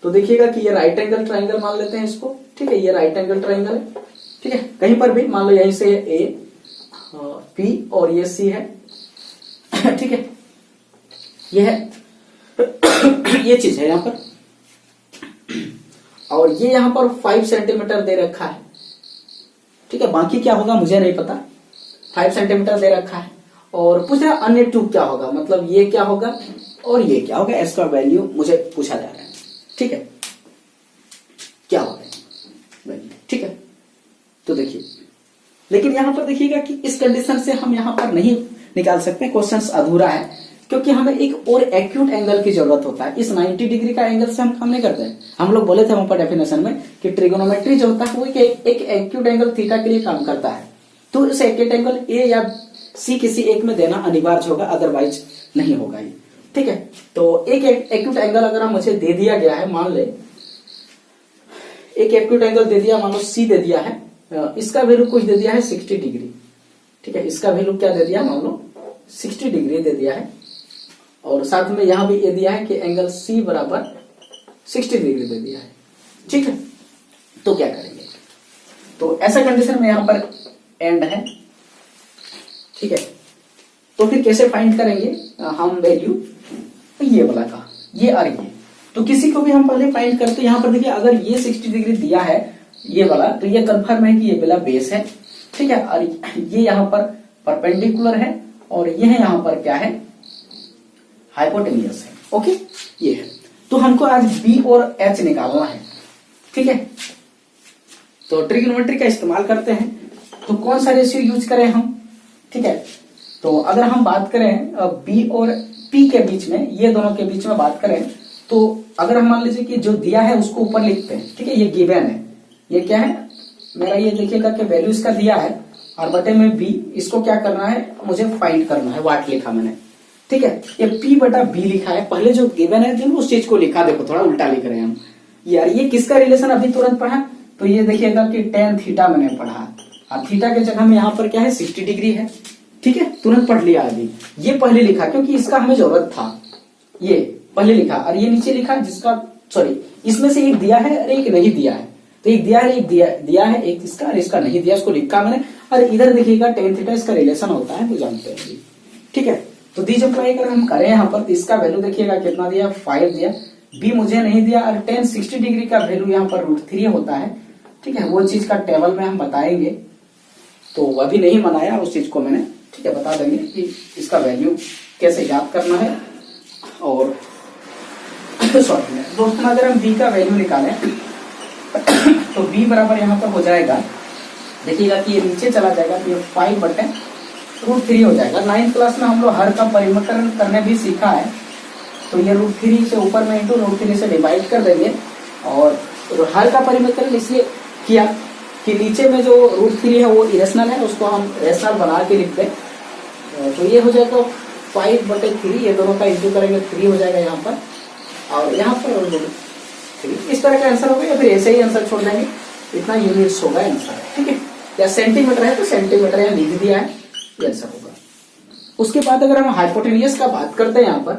तो देखिएगा कि ये राइट एंगल ट्राइंगल मान लेते हैं इसको। ठीक है, ये राइट एंगल ट्राइंगल है। ठीक है, कहीं पर भी मान लो यहीं से ए पी और ये सी है। ठीक है, ये है ये चीज है यहां पर, और ये यहां पर 5 सेंटीमीटर दे रखा है। ठीक है, बाकी क्या होगा मुझे नहीं पता, 5 सेंटीमीटर दे रखा है और पूछ रहा अन्य 2 क्या होगा, मतलब ये क्या होगा और ये क्या होगा, इसका वैल्यू मुझे पूछा जा रहा है। ठीक है, क्या होगा वैल्यू। ठीक है, तो देखिए, लेकिन यहां पर देखिएगा कि इस कंडीशन से हम यहां पर नहीं निकाल सकते, क्वेश्चन अधूरा है, क्योंकि हमें एक और एक्यूट एंगल की जरूरत होता है। इस 90 डिग्री का एंगल से हम काम नहीं करते हैं। हम लोग बोले थे वहां पर डेफिनेशन में कि ट्रिगोनोमेट्री जो होता है वो एक एक्यूट एंगल थीटा के लिए काम करता है। तो इस एक्यूट एंगल ए या सी किसी एक में देना अनिवार्य होगा, अदरवाइज नहीं होगा ये। ठीक है, तो एक एक्यूट एंगल अगर हम मुझे दे दिया गया है, मान ले एक एक्यूट एंगल दे दिया, मान लो सी दे दिया है, इसका वैल्यू कुछ दे दिया है 60 डिग्री। ठीक है, इसका वैल्यू क्या दे दिया, मान लो 60 डिग्री दे दिया है, और साथ में यहां भी ये दिया है कि एंगल सी बराबर 60 डिग्री दे दिया है। ठीक है, तो क्या करेंगे, तो ऐसा कंडीशन में यहां पर एंड है। ठीक है, तो फिर कैसे फाइंड करेंगे हम वैल्यू, ये वाला का, ये और ये, तो किसी को भी हम पहले फाइंड करते। यहां पर देखिए, अगर ये 60 डिग्री दिया है ये वाला, तो ये कंफर्म है कि ये वाला बेस है। ठीक है, और ये यहां पर परपेंडिकुलर है, और ये है यहां पर क्या है, हाइपोटेन्यूस है। ओके, ये है। तो हमको आज बी और एच निकालना है। ठीक है, तो ट्रिग्नोमेट्री का इस्तेमाल करते हैं। तो कौन सा रेशियो यूज करें हम। ठीक है, तो अगर हम बात करें बी और पी के बीच में, ये दोनों के बीच में बात करें, तो अगर हम मान लीजिए कि जो दिया है उसको ऊपर लिखते हैं। ठीक है, ये गिवन है, ये क्या है मेरा, ये देखिएगा कि वैल्यू इसका दिया है, और बटे में बी, इसको क्या करना है मुझे फाइंड करना है, वाट लिखा मैंने। ठीक है, ये पी बटा बी लिखा है, पहले जो गिवन है दिन उस चीज को लिखा, देखो थोड़ा उल्टा लिख रहे हैं हम यार। ये किसका रिलेशन अभी तुरंत पढ़ा, तो ये देखिएगा कि टेन थीटा मैंने पढ़ा, और थीटा के जगह में यहाँ पर क्या है 60 डिग्री है। ठीक है, तुरंत पढ़ लिया अभी, ये पहले लिखा क्योंकि इसका हमें जरूरत था, ये पहले लिखा, और ये नीचे लिखा जिसका, सॉरी इसमें से एक दिया है और एक नहीं दिया है, तो एक दिया है, एक दिया है, एक इसका और इसका नहीं दिया, इसको लिखा मैंने। और इधर देखिएगा टेन थीटा इसका रिलेशन होता है, तो जानते हैं। ठीक है, तो दीज अप्लाई अगर हम करें यहाँ पर, तो इसका वैल्यू देखिएगा कितना दिया, 5 दिया, बी मुझे नहीं दिया, और टेन 60 डिग्री का वैल्यू यहाँ पर √3 होता है। ठीक है, वो चीज का टेबल में हम बताएंगे, तो वह भी नहीं बनाया उस चीज को मैंने। ठीक है, बता देंगे कि इसका वैल्यू कैसे याद करना है। और सॉरी दोस्तों, अगर हम बी का वैल्यू निकालें तो बी बराबर यहाँ पर हो जाएगा, देखिएगा कि ये नीचे चला जाएगा, तो ये 5/√3 हो जाएगा। 9th क्लास में हम लोग हर का परिवर्तन करने भी सीखा है, तो ये √3 से ऊपर में इंटू √3 से डिवाइड कर देंगे। और हर का परिवर्तन इसलिए किया कि नीचे में जो √3 है वो इरेशनल है, उसको हम रेशनल बना के लिख दें, तो ये हो जाएगा 5/3, ये दोनों का इंटू करेंगे 3 हो जाएगा यहाँ पर, और यहाँ पर 3। इस तरह का आंसर होगा, या फिर ऐसे ही आंसर छोड़ देंगे, इतना यूनिट्स होगा आंसर। ठीक है, या सेंटीमीटर है तो सेंटीमीटर यहाँ लिख दिया है, ये आंसर होगा। उसके बाद अगर हम हाइपोटेनियस का बात करते हैं यहाँ पर,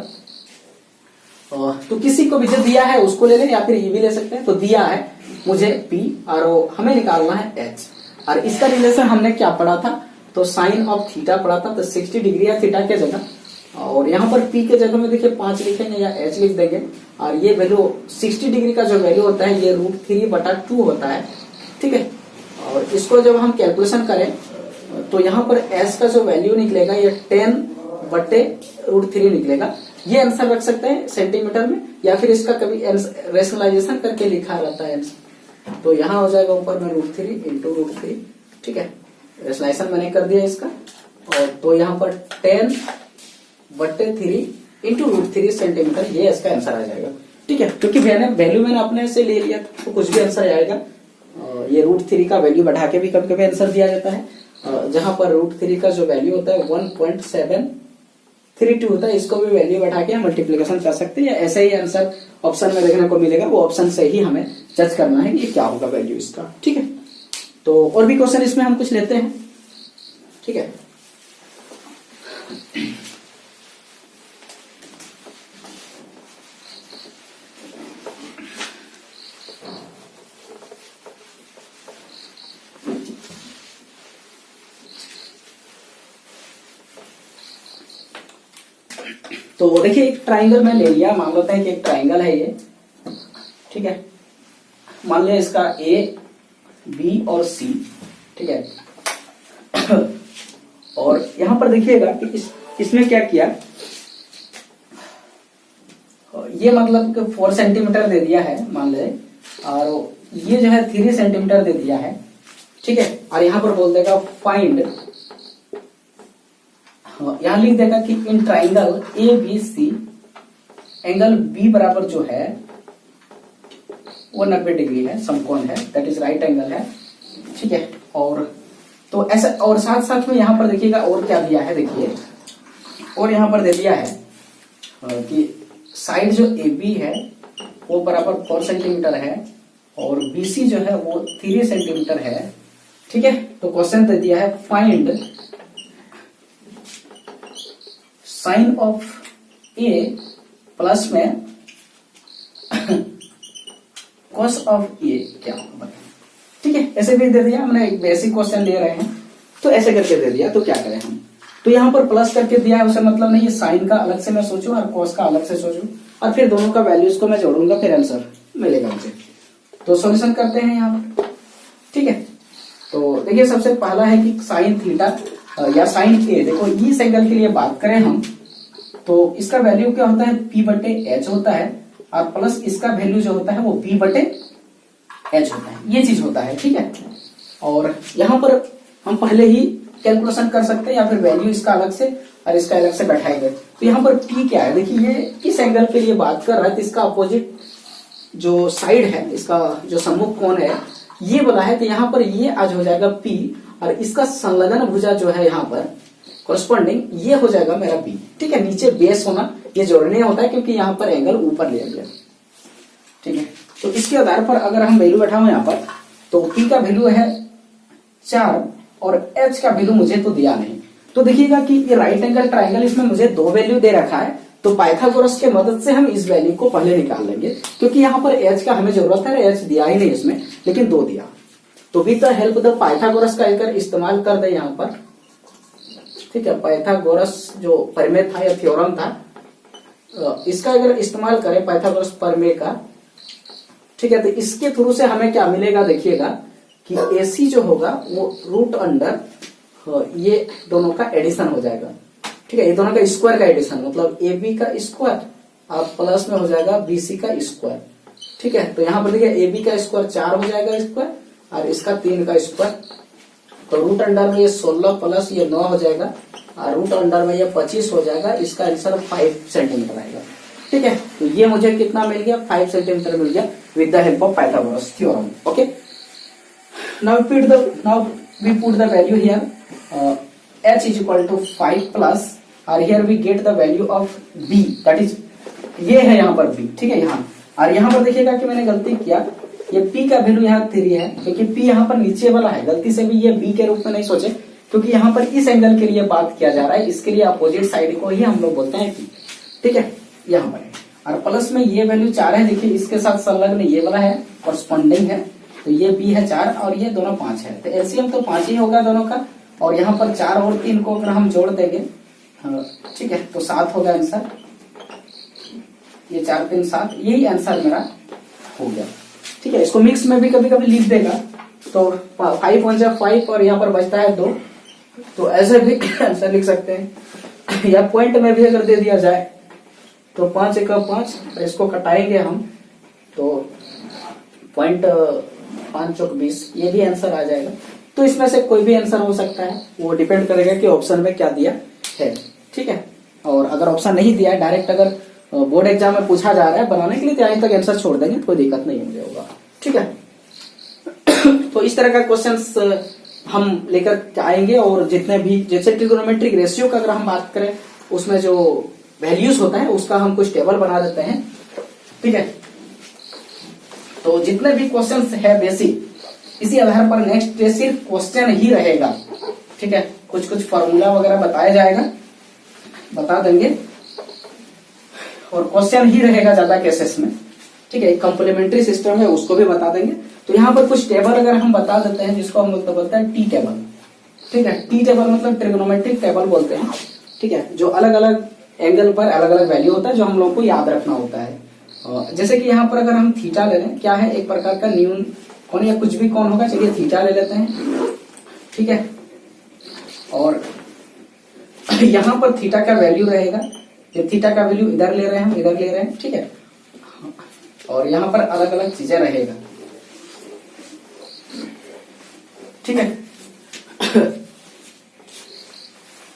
तो किसी को भी जो दिया है उसको ले लें या फिर ये भी ले सकते हैं। तो दिया है मुझे P और हमें निकालना है H, और इसका रिलेशन हमने क्या पढ़ा था, तो साइन ऑफ थीटा पढ़ा था। तो 60 डिग्री है थीटा के जगह, और यहाँ पर P के जगह में देखिए 5 लिखेंगे या H लिख देंगे, और ये वैल्यू 60 डिग्री का जो वैल्यू होता है ये √3/2 होता है, ठीक है। और इसको जब हम कैलकुलेशन करें तो यहाँ पर S का जो वैल्यू निकलेगा ये 10/√3 निकलेगा। ये आंसर रख सकते हैं सेंटीमीटर में, या फिर इसका कभी रेशनलाइजेशन करके लिखा रहता है आंसर। तो यहाँ हो जाएगा ऊपर में √3 × √3, ठीक है। रेशनलाइजेशन मैंने कर दिया इसका, और तो यहाँ पर 10/3 × √3 सेंटीमीटर, ये इसका आंसर आ जाएगा, ठीक है। क्योंकि वैल्यू मैंने अपने से ले लिया था तो कुछ भी आंसर आएगा। ये √3 का वैल्यू बढ़ा के भी कभी कभी आंसर दिया जाता है, जहां पर √3 का जो वैल्यू होता है 1.732 होता है, इसको भी वैल्यू बढ़ा के मल्टीप्लीकेशन कर सकते हैं, या ऐसे ही आंसर ऑप्शन में देखने को मिलेगा, वो ऑप्शन से ही हमें जज करना है कि क्या होगा वैल्यू इसका, ठीक है। तो और भी क्वेश्चन इसमें हम कुछ लेते हैं, ठीक है। तो देखिए एक ट्राइंगल में ले लिया, मान लेते हैं कि एक ट्राइंगल है ये, ठीक है। मान लिया इसका A, B और C, ठीक है। और यहां पर देखिएगा कि इसमें क्या किया, ये मतलब कि 4 सेंटीमीटर दे दिया है मान ले, और ये जो है 3 सेंटीमीटर दे दिया है, ठीक है। और यहां पर बोल देगा फाइंड, यहां लिख देगा कि in triangle ABC angle B बराबर जो है वो 90 डिग्री है, समकोण है, दैट इज राइट एंगल है, ठीक है। और तो ऐसा, और साथ साथ में यहां पर देखिएगा और क्या दिया है, देखिए और यहां पर दे दिया है कि साइड जो AB है वो बराबर 4 सेंटीमीटर है, और BC जो है वो 3 सेंटीमीटर है, ठीक है। तो क्वेश्चन दे दिया है find sign of A plus में कॉस ऑफ A क्या होगा, ठीक है। ऐसे भी दे दिया, हमने एक बेसिक क्वेश्चन ले रहे हैं तो ऐसे करके दे दिया, तो क्या करें हम, तो यहाँ पर प्लस करके दिया है, उसे मतलब नहीं है साइन का अलग से मैं सोचूं और कॉस का अलग से सोचूं, और फिर दोनों का वैल्यूज को मैं जोड़ूंगा, फिर आंसर मिलेगा मुझे। तो सॉल्यूशन करते हैं यहाँ पर, ठीक है। तो देखिए सबसे पहला है कि साइन थीटा या साइन A, देखो इस एंगल के लिए बात करें हम तो इसका वैल्यू क्या होता है, P/H होता है, और प्लस इसका वैल्यू जो होता है वो B/H होता है, ये चीज होता है, ठीक है। और यहाँ पर हम पहले ही कैलकुलेशन कर सकते हैं, या फिर वैल्यू इसका अलग से और इसका अलग से बैठाएंगे। तो यहाँ पर P क्या है, देखिए ये इस एंगल के लिए बात कर रहा है, तो इसका अपोजिट जो साइड है, इसका जो सम्मुख कोण है ये बोला है, तो यहाँ पर ये आज हो जाएगा P, और इसका संलग्न भुजा जो है यहाँ पर कॉरस्पॉन्डिंग ये हो जाएगा मेरा B, ठीक है। नीचे बेस होना ये जोड़ने होता है क्योंकि यहाँ पर एंगल ऊपर लिया गया, ठीक है। तो इसके आधार पर अगर हम वैल्यू बैठाओ यहाँ पर, तो P का वैल्यू है 4 और H का वैल्यू मुझे तो दिया नहीं। तो देखिएगा कि ये राइट एंगल ट्राइंगल, इसमें मुझे 2 वैल्यू दे रखा है, तो पाइथागोरस के मदद से हम इस वैल्यू को पहले निकाल लेंगे, क्योंकि यहाँ पर H का हमें जरूरत है, H दिया ही नहीं इसमें, लेकिन 2 दिया। तो with the help the Pythagoras का अगर इस्तेमाल कर दे यहाँ पर, ठीक है, पाइथागोरस जो प्रमेय था या थ्योरम था, इसका अगर इस्तेमाल करें पाइथागोरस प्रमेय का, ठीक है, तो इसके थ्रू से हमें क्या मिलेगा, देखिएगा कि AC जो होगा वो रूट अंडर ये दोनों का एडिशन हो जाएगा, ठीक है। ये दोनों का स्क्वायर का एडिशन, मतलब AB का स्क्वायर और प्लस में हो जाएगा BC का स्क्वायर, ठीक है। तो यहाँ पर देखिए AB का स्क्वायर 4 हो जाएगा स्क्वायर, और इसका 3 का स्क्वायर, तो रूट अंडर में ये 16 प्लस ये 9 हो जाएगा, और रूट अंडर में ये 25 हो जाएगा, इसका आंसर 5 सेंटीमीटर आएगा, ठीक है। तो ये मुझे कितना मिल गया, 5 सेंटीमीटर मिल गया with the help of Pythagoras theorem, okay. Now we put the value here, H is equal to 5 plus, और here we get the value of B, that is ये है यहाँ पर B, ठीक है। यहाँ और यहाँ पर देखिएगा कि मैंने गलती किया, ये P का वैल्यू यहाँ 3 है, क्योंकि P यहाँ पर नीचे वाला है, गलती से भी ये B के रूप में नहीं सोचे क्योंकि यहाँ पर इस एंगल के लिए बात किया जा रहा है, इसके लिए अपोजिट साइड को ही हम लोग बोलते हैं पी। ठीक है, यहाँ पर है। और प्लस में ये वैल्यू 4 है, देखिए इसके साथ संलग्न ये वाला है कॉरस्पॉन्डिंग है, तो ये बी है 4 और ये दोनों 5 है, तो एलसीएम तो 5 ही होगा दोनों का। और यहाँ पर 4 और 3 को अगर हम जोड़ देंगे, ठीक है, तो 7 होगा आंसर। ये 4 3 7, यही आंसर मेरा हो गया। ठीक है, इसको मिक्स में भी कभी कभी लिख देगा, तो 5 1 जा 5 और यहाँ पर बचता है 2, तो ऐसे भी आंसर लिख सकते हैं। या पॉइंट में भी अगर दे दिया जाए तो 5 1 5, इसको कटाएंगे हम तो पॉइंट 5 चौक 20, ये भी आंसर आ जाएगा। तो इसमें से कोई भी आंसर हो सकता है, वो डिपेंड करेगा कि ऑप्शन में क्या दिया है। ठीक है, और अगर ऑप्शन नहीं दिया है, डायरेक्ट अगर बोर्ड एग्जाम में पूछा जा रहा है बनाने के लिए, तो यहीं तक आंसर छोड़ देंगे, कोई दिक्कत नहीं मुझे होगा। ठीक है, तो इस तरह का क्वेश्चंस हम लेकर आएंगे। और जितने भी, जैसे ट्रिगोनोमेट्रिक रेशियो का अगर हम बात करें, उसमें जो वैल्यूज होता है उसका हम कुछ टेबल बना देते हैं। ठीक है, तो जितने भी क्वेश्चंस है बेसिक, इसी आधार पर नेक्स्ट डे सिर्फ क्वेश्चन ही रहेगा। ठीक है, कुछ कुछ फॉर्मूला वगैरह बताया जाएगा, बता देंगे, और क्वेश्चन ही रहेगा ज्यादा केसेस में। ठीक है, कंप्लीमेंट्री सिस्टम है उसको भी बता देंगे। तो यहाँ पर कुछ टेबल अगर हम बता देते हैं, जिसको हम बोलते हैं टी टेबल। ठीक है, टी टेबल मतलब ट्रिगोनोमेट्रिक टेबल बोलते हैं। ठीक है, जो अलग अलग एंगल पर अलग अलग वैल्यू होता है, जो हम लोग को याद रखना होता है। जैसे कि यहाँ पर अगर हम थीटा ले लें, क्या है, एक प्रकार का न्यून कोण या कुछ भी कोण होगा, चलिए थीटा ले लेते हैं। ठीक है, और यहाँ पर थीटा का वैल्यू रहेगा, ये थीटा का वैल्यू इधर ले रहे हैं, हम इधर ले रहे हैं। ठीक है, और यहाँ पर अलग अलग चीजें रहेगा। ठीक है,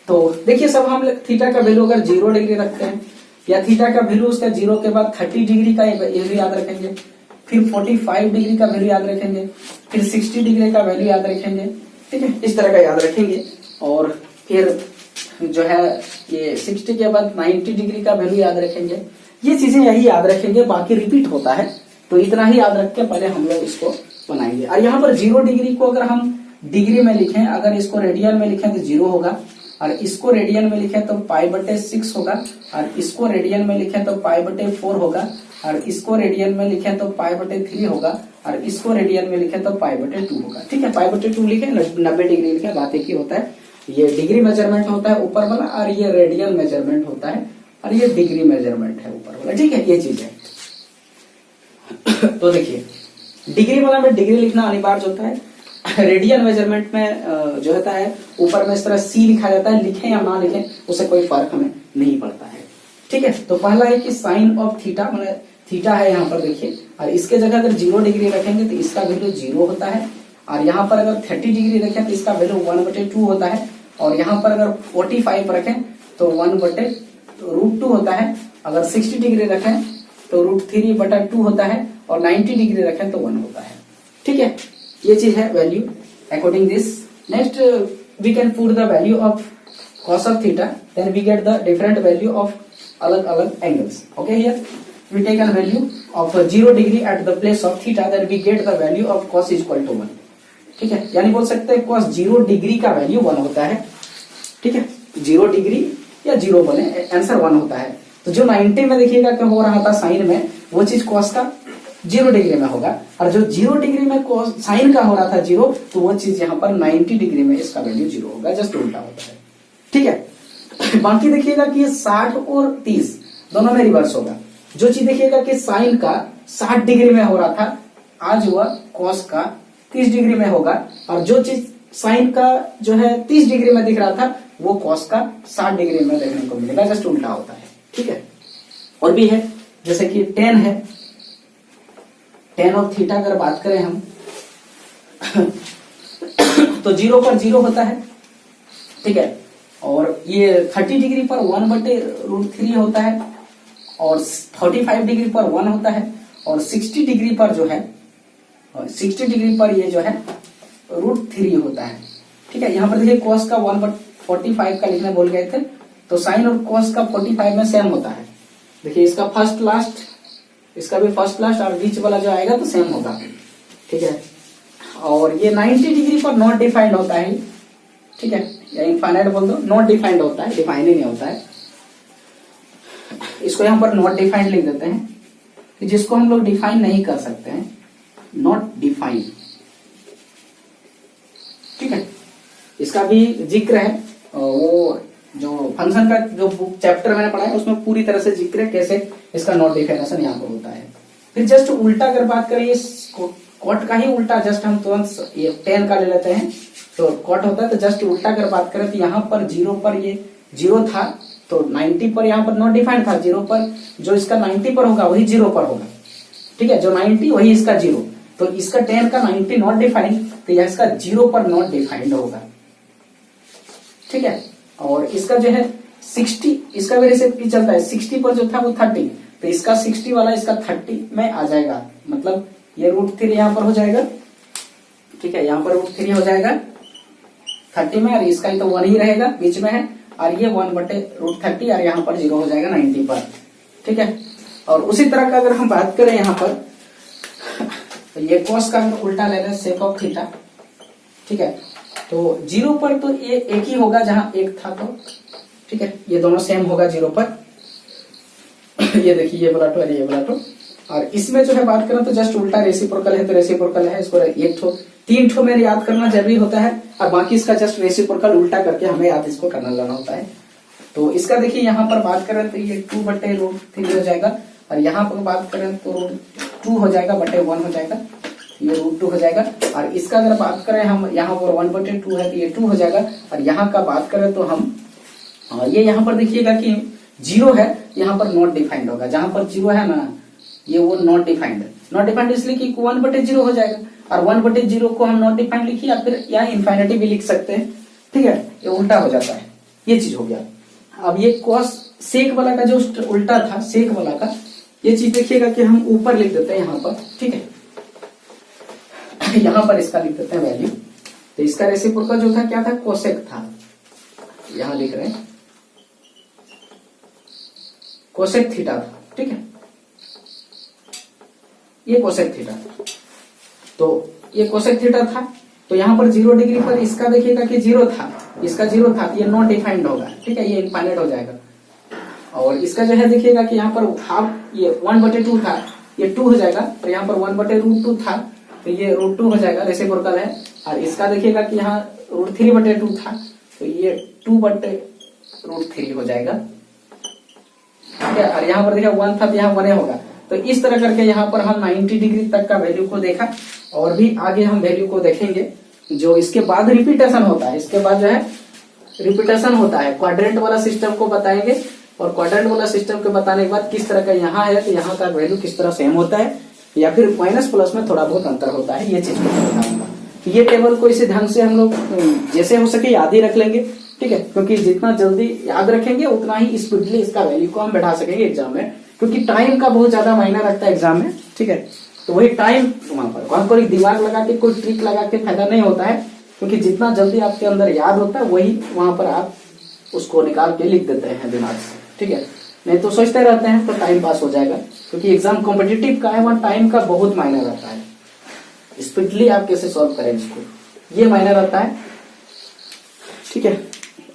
तो देखिए सब हम थीटा का वैल्यू अगर 0 डिग्री रखते हैं, या थीटा का वैल्यू उसका 0 के बाद 30 डिग्री का वैल्यू याद रखेंगे, फिर 45 डिग्री का वैल्यू याद रखेंगे, फिर 60 डिग्री का वैल्यू याद रखेंगे। ठीक है, इस तरह का याद रखेंगे। और फिर जो है ये 60 के बाद 90 डिग्री का वैल्यू याद रखेंगे। ये चीजें यही याद रखेंगे, बाकी रिपीट होता है, तो इतना ही याद रख के पहले हम लोग इसको बनाएंगे। और यहाँ पर 0 डिग्री को अगर हम डिग्री में लिखें, अगर इसको रेडियन में लिखें तो 0 होगा, और इसको रेडियन में लिखें तो π/6 होगा, और इसको रेडियन में लिखें तो π/4 होगा, और इसको रेडियन में लिखें तो π/3 होगा, और इसको रेडियन में लिखें तो π/2 होगा। ठीक है, π/2 लिखे, 90 डिग्री लिखे, बात एक ही होता है। ये डिग्री मेजरमेंट होता है ऊपर वाला, और ये रेडियन मेजरमेंट होता है, और ये डिग्री मेजरमेंट है ऊपर वाला। ठीक है, ये चीज है। तो देखिए, डिग्री वाला में डिग्री लिखना अनिवार्य होता है, रेडियन मेजरमेंट में जो होता है ऊपर में इस तरह सी लिखा जाता है, लिखें या ना लिखें उससे कोई फर्क हमें नहीं पड़ता है। ठीक है, तो पहला है कि साइन ऑफ थीटा, मतलब थीटा है यहाँ पर देखिए, और इसके जगह अगर 0 डिग्री रखेंगे तो इसका वैल्यू 0 होता है, और यहाँ पर अगर 30 डिग्री रखें तो इसका वैल्यू 1/2 होता है, और यहाँ पर अगर 45 रखें तो 1/√2 होता है, अगर 60 डिग्री रखें तो √3/2 होता है, और 90 डिग्री रखें तो 1 होता है। ठीक है, ये चीज है value according this. Next we can put the value of cos of theta, then we get the different value of अलग अलग angles. Okay, here we take a value of 0 degree at the place of theta, then we get the value of cos is equal to 1. ठीक है, यानी बोल सकते हैं cos 0 degree का value 1 होता है। ठीक है, 0 डिग्री या 0 बोले, आंसर 1 होता है। तो जो 90 में देखिएगा क्या हो रहा था साइन में, वो चीज cos का 0 डिग्री में होगा, और जो 0 डिग्री में साइन का हो रहा था 0, तो वो चीज यहाँ पर 90 डिग्री में इसका वैल्यू 0 होगा, जस्ट उल्टा होता है। ठीक है, बाकी देखिएगा कि 60 और 30 दोनों में रिवर्स होगा। जो चीज देखिएगा कि साइन का 60 डिग्री में हो रहा था, आज वह कॉस का 30 डिग्री में होगा, और जो चीज साइन का जो है 30 डिग्री में दिख रहा था, वो कॉस का 60 डिग्री में देखने को मिलेगा, जस्ट उल्टा होता है। ठीक है, और भी है, जैसे कि tan है, tan ऑफ थीटा अगर बात करें हम तो 0 पर 0 होता है। ठीक है, और ये 30 डिग्री पर 1/√3 होता है, और 45 डिग्री पर 1 होता है, और 60 डिग्री पर जो है, 60 डिग्री पर ये जो है √3 होता है। ठीक है, यहाँ पर देखिए cos का 1/45 का लिखने बोल गए थे, तो साइन और cos का 45 में सेम होता है। देखिए इसका फर्स्ट लास्ट, इसका भी फर्स्ट लास्ट, और बीच वाला जो आएगा तो सेम होगा। ठीक है, और ये 90 डिग्री पर नॉट डिफाइंड होता है, ठीक है, या इनफाइनाइट बोल दो, नॉट डिफाइंड होता है, डिफाइन ही नहीं होता है। इसको यहाँ पर नॉट डिफाइंड लिख देते हैं कि जिसको हम लोग डिफाइन नहीं कर सकते हैं, नॉट डिफाइंड। ठीक है, इसका भी जिक्र है, वो जो फंक्शन का जो बुक चैप्टर मैंने पढ़ा है उसमें पूरी तरह से जिक्र है कैसे इसका नॉट डिफाइनेशन यहाँ पर होता है। फिर जस्ट उल्टा अगर बात करें, ये कॉट का ही उल्टा जस्ट हम तुरंत ये 10 का ले लेते हैं, तो कॉट होता है, तो जस्ट उल्टा अगर बात करें तो यहाँ पर 0 पर ये 0 था, तो 90 पर यहाँ पर नॉट डिफाइंड था, 0 पर जो इसका 90 पर होगा वही 0 पर होगा। ठीक है, जो 90 वही इसका 0, तो इसका 10 का 90 नॉट डिफाइंड, तो यह इसका 0 पर नॉट डिफाइंड होगा। ठीक है, और इसका जो है 60, इसका भी रेसिपी चलता है, 60 पर जो था वो 30, तो इसका 60 वाला इसका 30 में आ जाएगा, मतलब ये √3 यहाँ पर हो जाएगा। ठीक है, यहाँ पर √3 हो जाएगा 30 में, और इसका ही तो 1 ही रहेगा बीच में है, और ये 1/√30 और यहाँ पर 0 हो जाएगा 90 पर। ठीक है, और उसी तरह का अगर हम बात करें यहाँ पर, तो ये cos का हम उल्टा ले लें, sec ऑफ थीटा। ठीक है, तो 0 पर तो ये एक ही होगा जहां एक था, तो ठीक है, ये दोनों सेम होगा 0 पर। ये देखिए, ये वाला 2 और ये वाला 2, और इसमें जो है बात करें तो जस्ट उल्टा रेसिप्रोकल है, तो रेसिप्रोकल है, इसको 3 ठो में याद करना जरूरी होता है, और बाकी इसका जस्ट रेसिप्रोकल उल्टा करके हमें याद इसको करना लाना होता है। तो इसका देखिए यहाँ पर बात करें तो ये 2/√3 हो जाएगा, और यहाँ पर बात करें तो √2 हो जाएगा, /1 हो जाएगा, ये √2 हो जाएगा। और इसका अगर बात करें हम, यहाँ पर 1/2 है तो ये 2 हो जाएगा, और यहाँ का बात करें तो हम ये यहाँ पर देखिएगा कि 0 है, यहाँ पर नॉट डिफाइंड होगा, जहां पर 0 है ना, ये वो नॉट डिफाइंड है। नॉट डिफाइंड इसलिए कि 1/0 हो जाएगा, और 1/0 को हम नॉट डिफाइंड लिखिए, या फिर यहाँ इन्फाइनिटी भी लिख सकते हैं। ठीक है, ये उल्टा हो जाता है, ये चीज हो गया। अब ये cos सेक वाला का जो उल्टा था, सेक वाला का, ये चीज देखिएगा कि हम ऊपर लिख देते हैं यहाँ पर। ठीक है, यहाँ पर इसका लिख देते हैं वैल्यू, तो इसका रेसिप्रोकल जो था क्या था, कोसेक था, यहाँ लिख रहे हैं कोसेक थीटा था। ठीक है, ये कोसेक थीटा, तो ये कोसेक थीटा था, तो यहाँ पर 0 डिग्री पर इसका देखिएगा कि 0 था, इसका 0 था, ये नॉट डिफाइंड होगा। ठीक है, ये इनफाइनाइट हो जाएगा। और इसका जो है देखिएगा कि यहाँ पर हाफ, ये 1/2 था, ये 2 हो जाएगा, और यहाँ पर 1/√2 था, तो ये √2 हो जाएगा, रेसिप्रोकल है। और इसका देखिएगा कि यहाँ √3/2 था, तो ये 2/√3 हो जाएगा। ठीक है, और यहाँ पर देखिए 1 था, तो यहाँ 1 होगा। तो इस तरह करके यहाँ पर हम 90 डिग्री तक का वैल्यू को देखा, और भी आगे हम वैल्यू को देखेंगे। जो इसके बाद रिपीटेशन होता है, इसके बाद जो है रिपीटेशन होता है, क्वाड्रेंट वाला सिस्टम को बताएंगे, और क्वाड्रेंट वाला सिस्टम को बताने के बाद किस तरह का यहाँ है, तो यहाँ का वैल्यू किस तरह सेम होता है, या फिर माइनस प्लस में थोड़ा बहुत अंतर होता है, ये चीज को बताऊंगा। तो ये टेबल को इसी ढंग से हम लोग जैसे हो सके याद ही रख लेंगे। ठीक है, क्योंकि जितना जल्दी याद रखेंगे उतना ही स्पीडली इसका वैल्यू को हम बढ़ा सकेंगे एग्जाम में, क्योंकि टाइम का बहुत ज्यादा मायना रखता है एग्जाम में। ठीक है, तो वही टाइम वहां पर कोई दिमाग लगा के, कोई ट्रिक लगा के फायदा नहीं होता है, क्योंकि जितना जल्दी आपके अंदर याद होता है वही वहां पर आप उसको निकाल के लिख देते हैं दिमाग से। ठीक है, नहीं तो सोचते रहते हैं तो टाइम पास हो जाएगा, क्योंकि एग्जाम कॉम्पिटिटिव का है, वहां टाइम का बहुत मायना रहता है, स्पीडली आप कैसे सॉल्व करें इसको, ये मायना रहता है। ठीक है,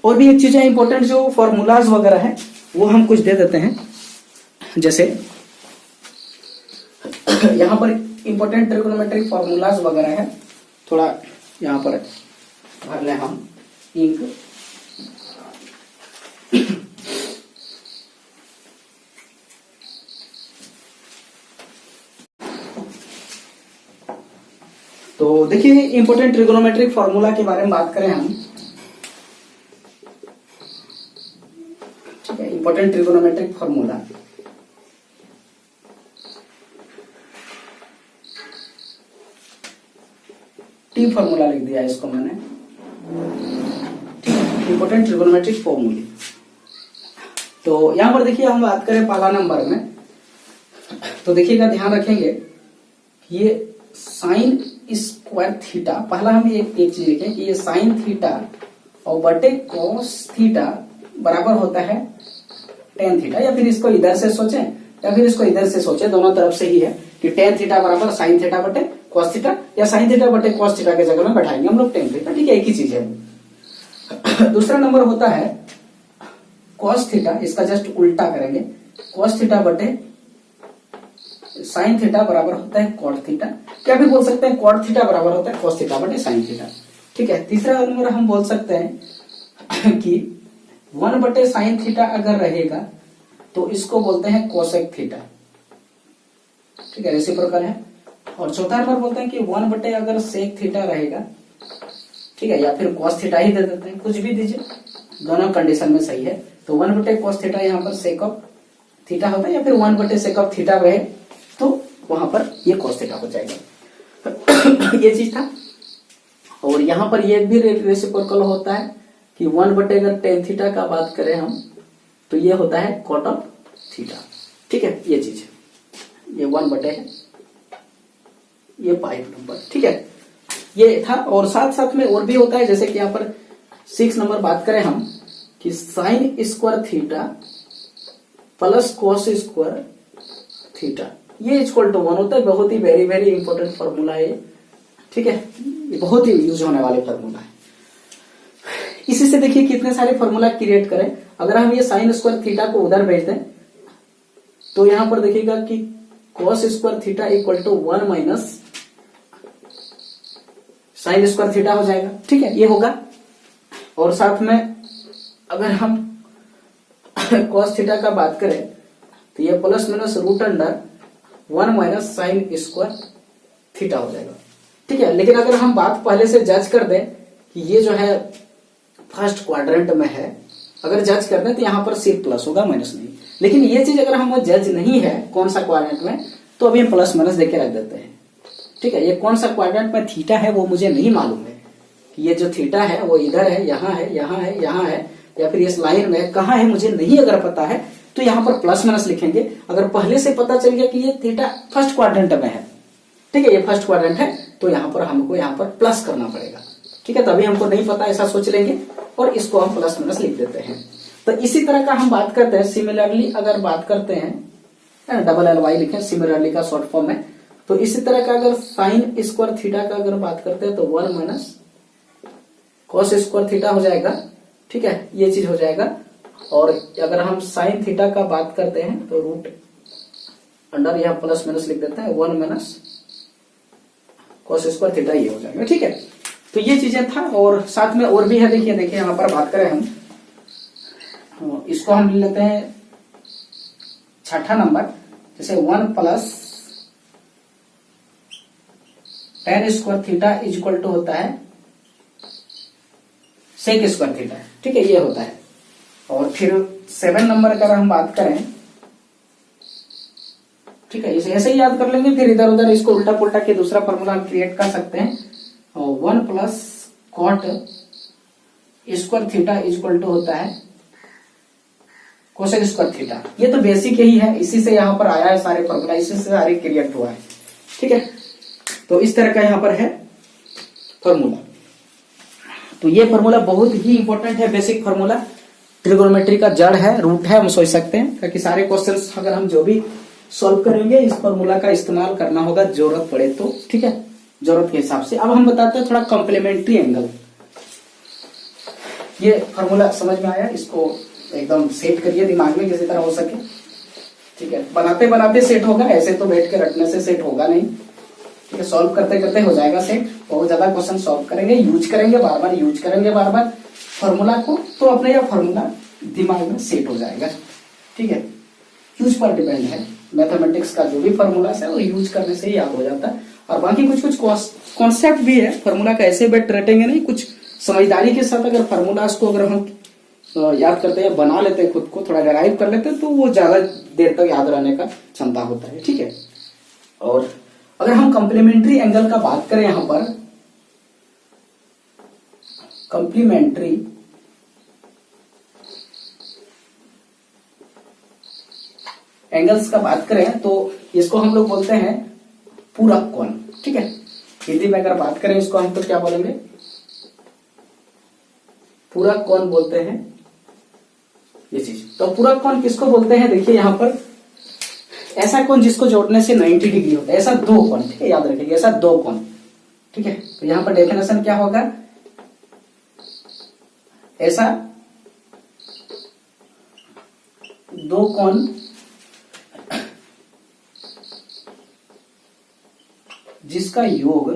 और भी एक चीजें इंपॉर्टेंट जो फॉर्मूलाज वगैरह है वो हम कुछ दे देते हैं, जैसे यहाँ पर इंपॉर्टेंट ट्रिगोनोमेट्रिक फॉर्मूलाज वगैरह है, थोड़ा यहाँ पर भर लें हम इंक। तो देखिए, इंपॉर्टेंट ट्रिगोनोमेट्रिक फॉर्मूला के बारे में बात करें हम। ठीक है, important trigonometric formula, T formula लिख दिया इसको मैंने। ठीक है, इंपॉर्टेंट ट्रिगोनोमेट्रिक फॉर्मूले। तो यहां पर देखिए, हम बात करें पहला नंबर में, तो देखिएगा ध्यान रखेंगे ये साइन स्क्वायर थीटा, पहला हम एक चीज लिखें कि ये साइन थीटा और बटे कॉस थीटा बराबर होता है टेन थीटा, या फिर इसको इधर से सोचें या फिर इसको इधर से सोचें, दोनों तरफ से ही है कि टेन थीटा बराबर साइन थीटा बटे कॉस थीटा, या साइन थीटा बटे कॉस थीटा के जगह में बैठाएंगे हम लोग टेन थीटा। ठीक है, एक ही चीज है। दूसरा नंबर होता है कॉस थीटा, इसका जस्ट उल्टा करेंगे, कॉस थीटा बटे साइन थीटा बराबर होता है कॉट थीटा, क्या भी बोल सकते हैं कॉट थीटा बराबर होता है कॉस थीटा बटे साइन थीटा। ठीक है, तीसरा नंबर हम बोल सकते हैं कि 1 बटे साइन थीटा अगर रहेगा तो इसको बोलते हैं कोसेक थीटा। ठीक है, रेसिप्रोकल है। और चौथा नंबर बोलते हैं कि 1 बटे अगर सेक थीटा रहेगा, ठीक है, या फिर कॉस थीटा ही दे देते हैं, कुछ भी दीजिए, दोनों कंडीशन में सही है। तो 1 बटे कॉस थीटा यहाँ पर सेक ऑफ थीटा होता है, या फिर 1 बटे सेक ऑफ थीटा रहे तो वहां पर ये कॉस थीटा हो जाएगा। ये चीज था। और यहां पर ये भी रेसिप्रोकल होता है कि 1 बटे अगर टेन थीटा का बात करें हम तो ये होता है कॉट ऑफ थीटा। ठीक है, ये चीज है, ये 1 बटे है, ये 5 नंबर। ठीक है, ये था। और साथ साथ में और भी होता है, जैसे कि यहाँ पर 6 नंबर बात करें हम कि sign square theta plus cos square theta, ये इक्वल टू 1 होता है। बहुत ही वेरी वेरी इंपॉर्टेंट फॉर्मूला है ये। ठीक है, ये बहुत ही यूज होने वाले फॉर्मूला है। इसी से देखिए कितने सारे फॉर्मूला क्रिएट करें। अगर हम ये साइन स्क्वायर थीटा को उधर भेज दें तो यहां पर देखिएगा कि cos square theta equal to 1 minus sine square theta हो जाएगा। ठीक है, ये होगा। और साथ में अगर हम कॉस थीटा का बात करें तो ये plus minus root under 1 minus sine square theta हो जाएगा। ठीक है, लेकिन अगर हम बात पहले से जज कर दें कि ये जो है फर्स्ट क्वाड्रेंट में है, अगर जज कर दें तो यहाँ पर सिर्फ प्लस होगा, माइनस नहीं। लेकिन ये चीज अगर हम जज नहीं है कौन सा क्वाड्रेंट में, तो अभी हम प्लस माइनस देके रख देते हैं। ठीक है, ये कौन सा क्वाड्रेंट में थीटा है वो मुझे नहीं मालूम है कि ये जो थीटा है वो इधर है, यहाँ है, यहाँ है, यहाँ है, या फिर इस लाइन में कहाँ है मुझे नहीं अगर पता है तो यहाँ पर प्लस माइनस लिखेंगे। अगर पहले से पता चल गया कि ये थीटा फर्स्ट क्वाड्रेंट में है, ठीक है, ये फर्स्ट क्वाड्रेंट है, तो यहाँ पर हमको यहाँ पर प्लस करना पड़ेगा। ठीक है, तभी हमको नहीं पता ऐसा सोच लेंगे और इसको हम प्लस माइनस लिख देते हैं। तो इसी तरह का हम बात करते हैं सिमिलरली, अगर बात करते हैं डबल एल वाई लिखे सिमिलरली का शॉर्ट फॉर्म है। तो इसी तरह का अगर साइन स्क्वायर थीटा का अगर बात करते हैं तो 1 माइनस कॉस स्क्वायर थीटा हो जाएगा। ठीक है, ये चीज हो जाएगा। और अगर हम साइन थीटा का बात करते हैं तो रूट अंडर यहाँ प्लस माइनस लिख देते हैं 1 माइनस कॉस स्क्वायर थीटा, ये हो जाएगा। ठीक है, तो ये चीजें था। और साथ में और भी है, देखिए यहाँ पर बात करें हम, इसको हम ले लेते हैं छठा नंबर, जैसे 1 plus tan square theta is equal to होता है सेक स्क्वायर थीटा। ठीक है, ये होता है। और फिर 7 नंबर अगर हम बात करें, ठीक है, इसे ऐसे ही याद कर लेंगे, फिर इधर उधर इसको उल्टा पुल्टा के दूसरा फॉर्मूला हम क्रिएट कर सकते हैं। 1 plus cot square theta is equal to होता है कोसेक स्क्वायर थीटा। ये तो बेसिक ही है, इसी से यहाँ पर आया है सारे फॉर्मूला, इसी से सारे क्रिएट हुआ है। ठीक है, तो इस तरह का यहाँ पर है फॉर्मूला। तो ये फॉर्मूला बहुत ही इंपॉर्टेंट है, बेसिक फॉर्मूला, ट्रिगोनोमेट्री का जड़ है, रूट है, हम सोच सकते हैं, ताकि सारे क्वेश्चंस अगर हम जो भी सॉल्व करेंगे इस फॉर्मूला का इस्तेमाल करना होगा जरूरत पड़े तो। ठीक है, जरूरत के हिसाब से। अब हम बताते हैं थोड़ा कॉम्प्लीमेंट्री एंगल। ये फॉर्मूला समझ में आया, इसको एकदम सेट करिए दिमाग में किसी तरह हो सके। ठीक है, बनाते बनाते सेट होगा, ऐसे तो बैठ के रटने से सेट होगा नहीं। ठीक है, सॉल्व करते करते हो जाएगा सेट। बहुत ज्यादा क्वेश्चन सॉल्व करेंगे, यूज करेंगे, बार बार यूज करेंगे बार बार फॉर्मूला को, तो अपने यह फॉर्मूला दिमाग में सेट हो जाएगा। ठीक है, यूज पर डिपेंड है। मैथमेटिक्स का जो भी फॉर्मूला है वो यूज करने से ही याद हो जाता है। और बाकी कुछ कुछ कॉन्सेप्ट भी है फॉर्मूला का, ऐसे बैठ रटेंगे नहीं, कुछ समझदारी के साथ अगर फॉर्मूलाज को अगर हम याद करते हैं, बना लेते हैं, खुद को थोड़ा डेराइव कर लेते हैं, तो वो ज्यादा देर तक याद रहने का क्षमता होता है। ठीक है, और अगर हम कॉम्प्लीमेंट्री एंगल का बात करें, यहां पर कॉम्प्लीमेंट्री एंगल्स का बात करें तो इसको हम लोग बोलते हैं पूरक कोण। ठीक है, हिंदी में अगर बात करें इसको हम तो क्या बोलेंगे, पूरक कोण बोलते हैं ये चीज। तो पूरक कोण किसको बोलते हैं, देखिए यहां पर ऐसा कोण जिसको जोड़ने से 90 डिग्री होता है, ऐसा दो कोण। ठीक है, याद रखिए, ऐसा दो कोण। ठीक है, तो यहां पर डेफिनेशन क्या होगा, ऐसा दो कोण जिसका योग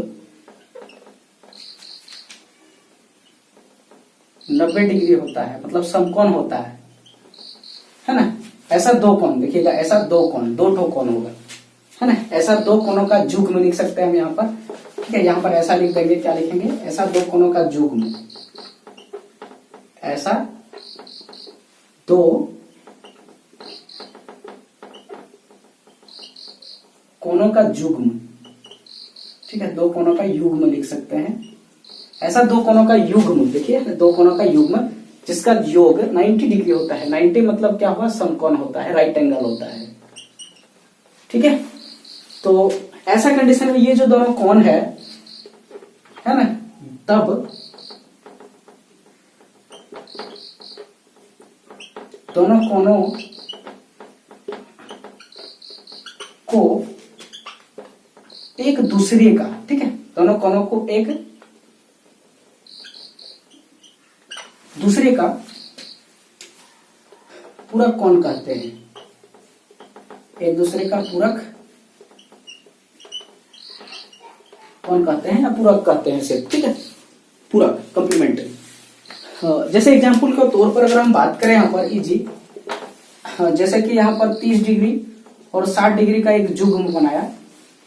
90 डिग्री होता है, मतलब समकोण होता है ना। ऐसा दो कोण देखिएगा, ऐसा दो कोण, दो ठो कोण होगा, है ना। ऐसा दो कोणों का युग्म लिख सकते हैं हम यहाँ पर, ठीक है। यहाँ पर ऐसा लिख देंगे, क्या लिखेंगे, ऐसा दो कोणों का युग्म, ऐसा दो कोणों का युग्म, ठीक है, दो कोणों का युग्म लिख सकते हैं। ऐसा दो कोणों का युग्म, देखिए दो कोणों का युग्म जिसका योग 90 डिग्री होता है। 90 मतलब क्या हुआ, समकोण होता है, राइट एंगल होता है, ठीक है। तो ऐसा कंडीशन में ये जो दोनों कोण है ना, तब दोनों कोणों को एक दूसरे का, ठीक है, दोनों कोणों को एक दूसरे का पूरक कोण कहते हैं, एक दूसरे का पूरक कोण कहते हैं या पूरक कहते हैं सिर्फ, ठीक है, पूरक, कंप्लीमेंट्री। जैसे एग्जांपल के तौर पर अगर हम बात करें यहाँ पर इजी, जैसे कि यहाँ पर 30 डिग्री और 60 डिग्री का एक युग्म बनाया,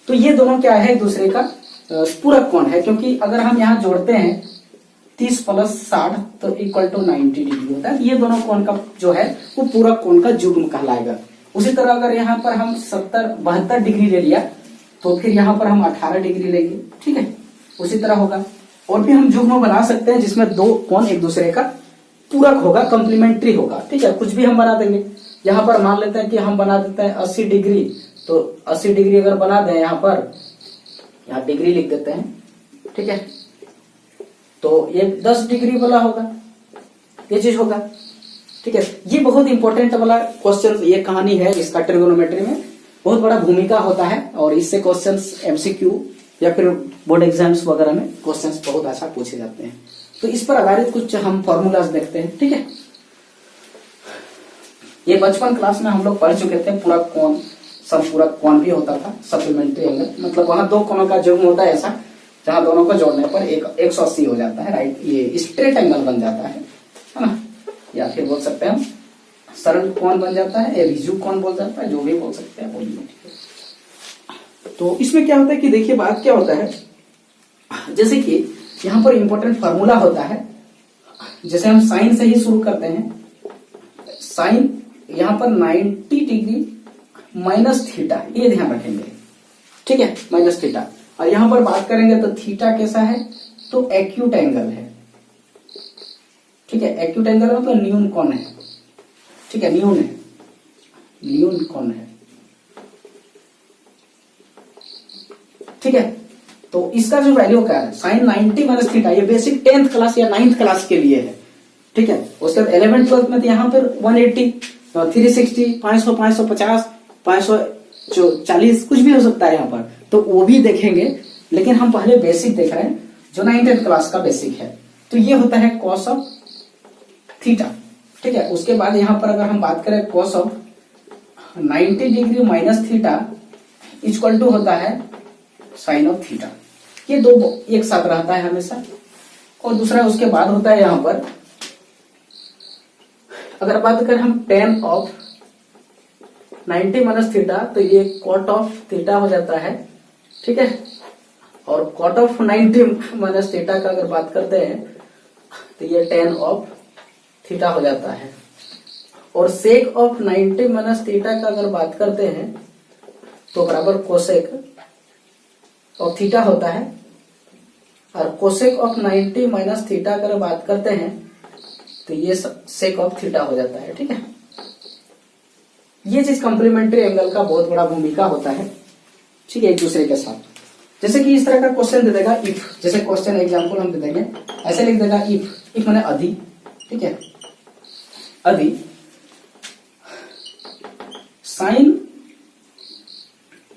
तो ये दोनों क्या है, एक दूसरे का पूरक कोण है, क्योंकि अगर हम यहाँ जोड़ते हैं 30 प्लस 60 तो इक्वल टू 90 डिग्री होता है। ये दोनों कोण का जो है वो पूरक कोण का युग्म कहलाएगा। उसी तरह अगर यहाँ पर हम 72 डिग्री ले लिया तो फिर यहाँ पर हम 18 डिग्री लेंगे, ठीक है, उसी तरह होगा। और भी हम युग्म बना सकते हैं जिसमें दो कोण एक दूसरे का पूरक होगा, कंप्लीमेंट्री होगा, ठीक है, कुछ भी हम बना देंगे। यहाँ पर मान लेते हैं कि हम बना देते हैं 80 डिग्री, तो 80 डिग्री अगर बना दें यहाँ पर, यहाँ डिग्री लिख देते हैं, ठीक है, तो ये 10 डिग्री वाला होगा, ये चीज होगा, ठीक है। ये बहुत इंपॉर्टेंट वाला क्वेश्चन, ये कहानी है इसका, ट्रिगोनोमेट्री में बहुत बड़ा भूमिका होता है और इससे क्वेश्चंस एमसीक्यू या फिर बोर्ड एग्जाम्स वगैरह में क्वेश्चंस बहुत अच्छा पूछे जाते हैं। तो इस पर आधारित कुछ हम फॉर्मूलाज देखते हैं, ठीक है। ये बचपन क्लास में हम लोग पढ़ चुके थे, पूरक कोण, समपूरक कोण भी होता था, सप्लीमेंट्री एंगल, मतलब वहां दो कोणों का युग्म होता है ऐसा, जहां दोनों को जोड़ने पर 180 हो जाता है, राइट, ये स्ट्रेट एंगल बन जाता है ना, या फिर बोल सकते हैं हम सरल कोण बन जाता है, या रिजु कोण बोल जाता है, जो भी बोल सकते हैं बोलिए, ठीक है। तो इसमें क्या होता है कि देखिए बात क्या होता है, जैसे कि यहाँ पर इंपॉर्टेंट फार्मूला होता है, जैसे हम साइन से ही शुरू करते हैं। साइन यहाँ पर 90 डिग्री माइनस थीटा, ये ध्यान रखेंगे, ठीक है, माइनस थीटा। और यहां पर बात करेंगे तो थीटा कैसा है, तो एक्यूट एंगल है, ठीक है, एक्यूट एंगल है तो न्यून कोण है, ठीक है, न्यून है, न्यून कोण है, ठीक है। तो इसका जो वैल्यू क्या है, साइन 90 माइनस थीटा, ये बेसिक 10th क्लास या 9th क्लास के लिए है, ठीक है। उसके बाद 11th 12th में तो यहाँ पर 180, 360, 500, 550, 540 कुछ भी हो सकता है यहाँ पर, तो वो भी देखेंगे। लेकिन हम पहले बेसिक देख रहे हैं जो 9th क्लास का बेसिक है, तो ये होता है कॉस ऑफ थीटा, ठीक है। उसके बाद यहाँ पर अगर हम बात करें cos of 90 degree minus theta equal to होता है साइन ऑफ थीटा, ये दो एक साथ रहता है हमेशा। और दूसरा उसके बाद होता है यहाँ पर, अगर बात करें हम टेन ऑफ 90 माइनस थीटा, तो ये कॉट ऑफ थीटा हो जाता है, ठीक है। और कॉट ऑफ 90 माइनस थीटा का अगर बात करते हैं तो ये टेन ऑफ थीटा हो जाता है। और सेक ऑफ 90 माइनस थीटा का अगर बात करते हैं तो बराबर कोसेक ऑफ थीटा होता है। और कोसेक ऑफ 90 माइनस थीटा का अगर बात करते हैं तो ये सेक ऑफ थीटा हो जाता है, ठीक है। ये चीज कॉम्प्लीमेंट्री एंगल का बहुत बड़ा भूमिका होता है, ठीक है, एक दूसरे के साथ। जैसे कि इस तरह का क्वेश्चन दे देगा इफ, जैसे क्वेश्चन एग्जांपल हम दे देंगे, ऐसे लिख देगा इफ माने अधि, ठीक है, अधि sine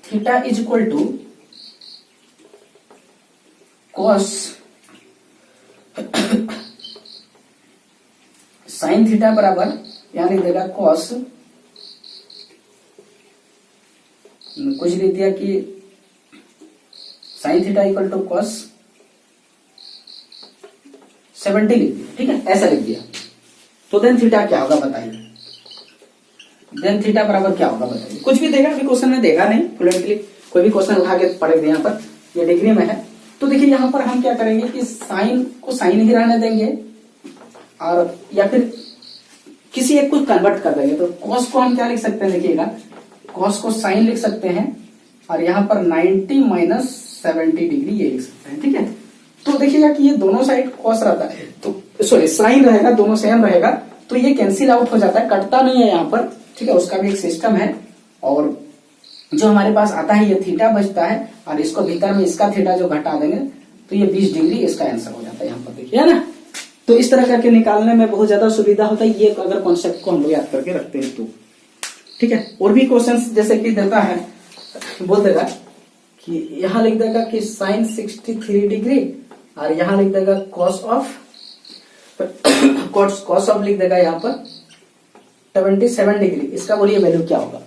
theta is equal to cos sine theta बराबर यहाँ लिख देगा कॉस, कुछ लिख दिया कि sine theta equal to cos 70 लिख दिया, ठीक है, ऐसा लिख दिया। तो देन थीटा क्या होगा बताइए, देन थीटा बराबर क्या होगा बताइए। कुछ भी देगा, अभी क्वेश्चन में देगा नहीं, फ्लुएंटली कोई भी क्वेश्चन उठा के पढ़ दे, यहाँ पर ये डिग्री में है। तो देखिए यहाँ पर हम क्या करेंगे कि साइन को साइन ही रहने देंगे और या फिर किसी एक को कन्वर्ट कर देंगे। तो कॉस को हम क्या लिख सकते हैं, देखिएगा कॉस को साइन लिख सकते हैं और यहाँ पर 90 माइनस 70 डिग्री ये लिख सकते हैं, ठीक है। तो देखिएगा कि ये दोनों साइड कॉस रहता है, तो सॉरी साइन रहेगा, दोनों सेम रहेगा, तो ये कैंसिल आउट हो जाता है, कटता नहीं है यहाँ पर, ठीक है। उसका भी एक सिस्टम है और जो हमारे पास आता है ये थीटा बचता है और इसको भीतर में इसका थीटा जो घटा देंगे तो ये 20 डिग्री इसका आंसर हो जाता है, यहाँ पर देखिए, है ना। तो इस तरह करके निकालने में बहुत ज्यादा सुविधा होता है, ये अगर कॉन्सेप्ट को हम लोग याद करके रखते हैं तो, ठीक है। और भी क्वेश्चंस जैसे कि देता है, बोल देगा कि यहाँ लिख देगा कि साइन 63 डिग्री और यहाँ लिख देगा कॉस ऑफ लिख देगा यहाँ पर 77 डिग्री, इसका बोलिए वैल्यू क्या होगा।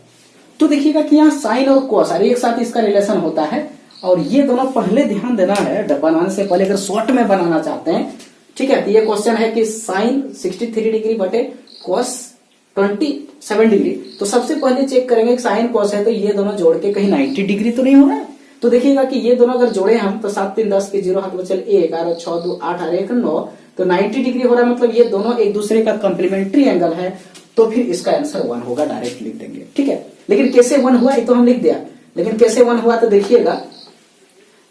तो देखिएगा कि यहाँ साइन और कॉस एक साथ इसका रिलेशन होता है और ये दोनों पहले ध्यान देना है बनाने से पहले, अगर शॉर्ट में बनाना चाहते हैं, ठीक है। तो ये क्वेश्चन है कि साइन 63 डिग्री बटे कॉस 27 डिग्री, तो सबसे पहले चेक करेंगे साइन कॉस है तो ये दोनों जोड़ के कहीं 90 डिग्री तो नहीं हो रहा है। तो देखिएगा कि ये दोनों अगर जोड़े हम तो 7 3 10 के 0 हाथ बचल 1 और 6 2 8 और 1 9, तो 90 डिग्री हो रहा है, मतलब ये दोनों एक दूसरे का कॉम्प्लीमेंट्री एंगल है, तो फिर इसका आंसर 1 होगा, डायरेक्ट लिख देंगे, ठीक है। लेकिन कैसे 1 हुआ ये तो हम लिख दिया, लेकिन कैसे 1 हुआ तो देखिएगा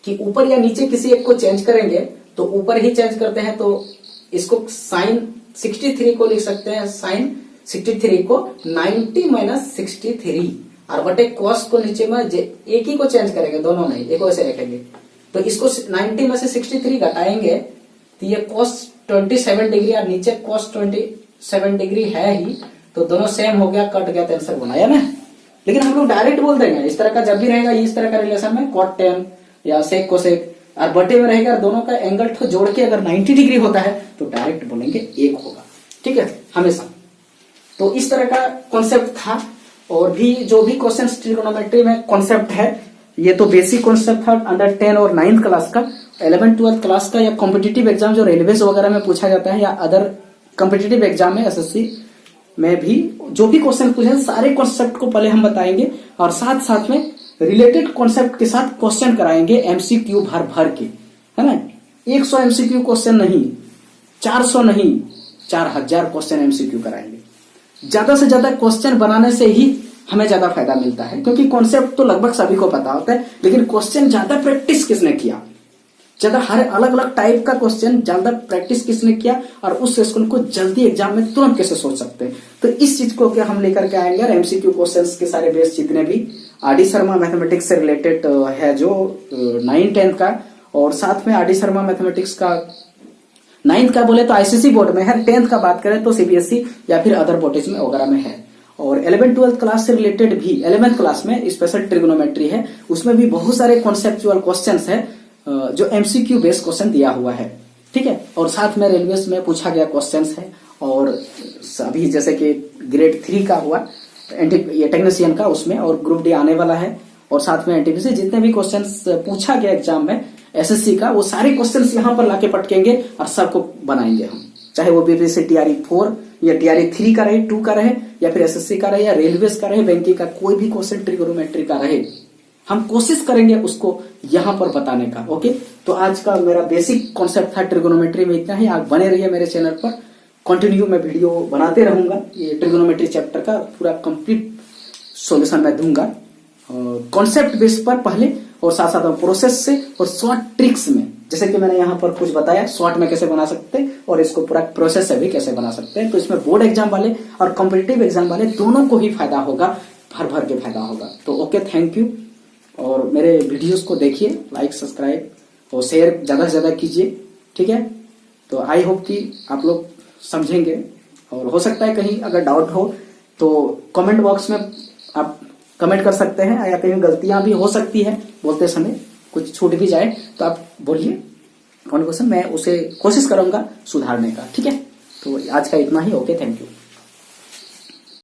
कि ऊपर या नीचे किसी एक को चेंज करेंगे, तो ऊपर ही चेंज करते हैं तो इसको साइन 63 को लिख सकते हैं, साइन 63 को 90 माइनस 63 और बटे कॉस को नीचे में एक ही को चेंज करेंगे, दोनों नहीं, एक वैसे रखेंगे। तो इसको 90 में से 63 घटाएंगे तो ये कॉस 27 डिग्री और नीचे कॉस 27 डिग्री है ही, तो दोनों सेम हो गया, कट गया तो आंसर बनाया ना। लेकिन हम लोग डायरेक्ट बोल देंगे, इस तरह का जब भी रहेगा इस तरह का रिलेशन में कॉट 10 या सेक कोसेक और बटे में रहेगा, दोनों का एंगल तो जोड़ के अगर 90 डिग्री होता है तो डायरेक्ट बोलेंगे 1 होगा, ठीक है, हमेशा। तो इस तरह का कॉन्सेप्ट था। और भी जो भी क्वेश्चन ट्रिगोनोमेट्री में कॉन्सेप्ट है, ये तो बेसिक कॉन्सेप्ट था अंडर 10 और 9th क्लास का, 11th 12th क्लास का या कॉम्पिटिटिव एग्जाम जो रेलवेज वगैरह में पूछा जाता है या अदर कॉम्पिटिटिव एग्जाम में एसएससी में भी जो भी क्वेश्चन पूछे सारे कॉन्सेप्ट को पहले हम बताएंगे और साथ साथ में रिलेटेड कॉन्सेप्ट के साथ क्वेश्चन कराएंगे एमसीक्यू भर भर के, है ना। 100 एमसीक्यू क्वेश्चन नहीं, 400 नहीं, 4000 क्वेश्चन एमसीक्यू कराएंगे। ज्यादा से ज्यादा क्वेश्चन बनाने से ही हमें ज्यादा फायदा मिलता है, क्योंकि कॉन्सेप्ट तो लगभग सभी को पता होता है, लेकिन क्वेश्चन ज्यादा प्रैक्टिस किसने किया, ज्यादा हर अलग अलग टाइप का क्वेश्चन ज्यादा प्रैक्टिस किसने किया और उस क्वेश्चन को जल्दी एग्जाम में तुरंत कैसे सोच सकते हैं। तो इस चीज को क्या हम लेकर के आएंगे और एमसीक्यू क्वेश्चंस के सारे बेस जितने भी आरडी शर्मा मैथमेटिक्स से रिलेटेड है जो 9th 10th का, और साथ में आरडी शर्मा मैथमेटिक्स का 9th का बोले तो आईसीएसई बोर्ड में है, 10th का बात करें तो सीबीएसई या फिर अदर बोर्डेज में वगैरह में है। और 11th 12th क्लास से रिलेटेड भी 11th क्लास में स्पेशल ट्रिगोनोमेट्री है, उसमें भी बहुत सारे कॉन्सेप्चुअल क्वेश्चंस है जो एमसीक्यू बेस्ड क्वेश्चन दिया हुआ है, ठीक है। और साथ में रेलवेज में पूछा गया क्वेश्चंस है, और अभी जैसे कि ग्रेड 3 का हुआ ये टेक्नीशियन का, उसमें और ग्रुप डी आने वाला है, और साथ में एनटीपीसी जितने भी क्वेश्चंस पूछा गया एग्जाम में एसएससी का, वो सारे क्वेश्चंस यहाँ पर लाके पटकेंगे और सबको बनाएंगे हम, चाहे वो बीपीएससी टीआरई 4 या टीआरई 3 का रहे, 2 का रहे, या फिर एसएससी का रहे, या रेलवेज का रहे, बैंकिंग का, कोई भी क्वेश्चन ट्रिगोनोमेट्री का रहे, हम कोशिश करेंगे उसको यहाँ पर बताने का। ओके, तो आज का मेरा बेसिक कॉन्सेप्ट था ट्रिगोनोमेट्री में इतना ही। आप बने रहिए मेरे चैनल पर, कंटिन्यू मैं वीडियो बनाते रहूंगा, ये ट्रिगोनोमेट्री चैप्टर का पूरा कंप्लीट सॉल्यूशन मैं दूंगा कॉन्सेप्ट बेस पर पहले, और साथ साथ प्रोसेस से और शॉर्ट ट्रिक्स में, जैसे कि मैंने यहाँ पर कुछ बताया शॉर्ट में कैसे बना सकते हैं और इसको पूरा प्रोसेस से भी कैसे बना सकते हैं। तो इसमें बोर्ड एग्जाम वाले और कॉम्पिटिटिव एग्जाम वाले दोनों को ही फायदा होगा, भर भर के फायदा होगा। तो ओके, थैंक यू, और मेरे वीडियोस को देखिए, लाइक सब्सक्राइब और शेयर ज्यादा से ज्यादा कीजिए, ठीक है। तो आई होप कि आप लोग समझेंगे, और हो सकता है कहीं अगर डाउट हो तो कमेंट बॉक्स में आप कमेंट कर सकते हैं, या कहीं गलतियां भी हो सकती है बोलते समय, कुछ छूट भी जाए तो आप बोलिए कौन क्वेश्चन, मैं उसे कोशिश करूंगा सुधारने का, ठीक है। तो आज का इतना ही। Okay, thank you.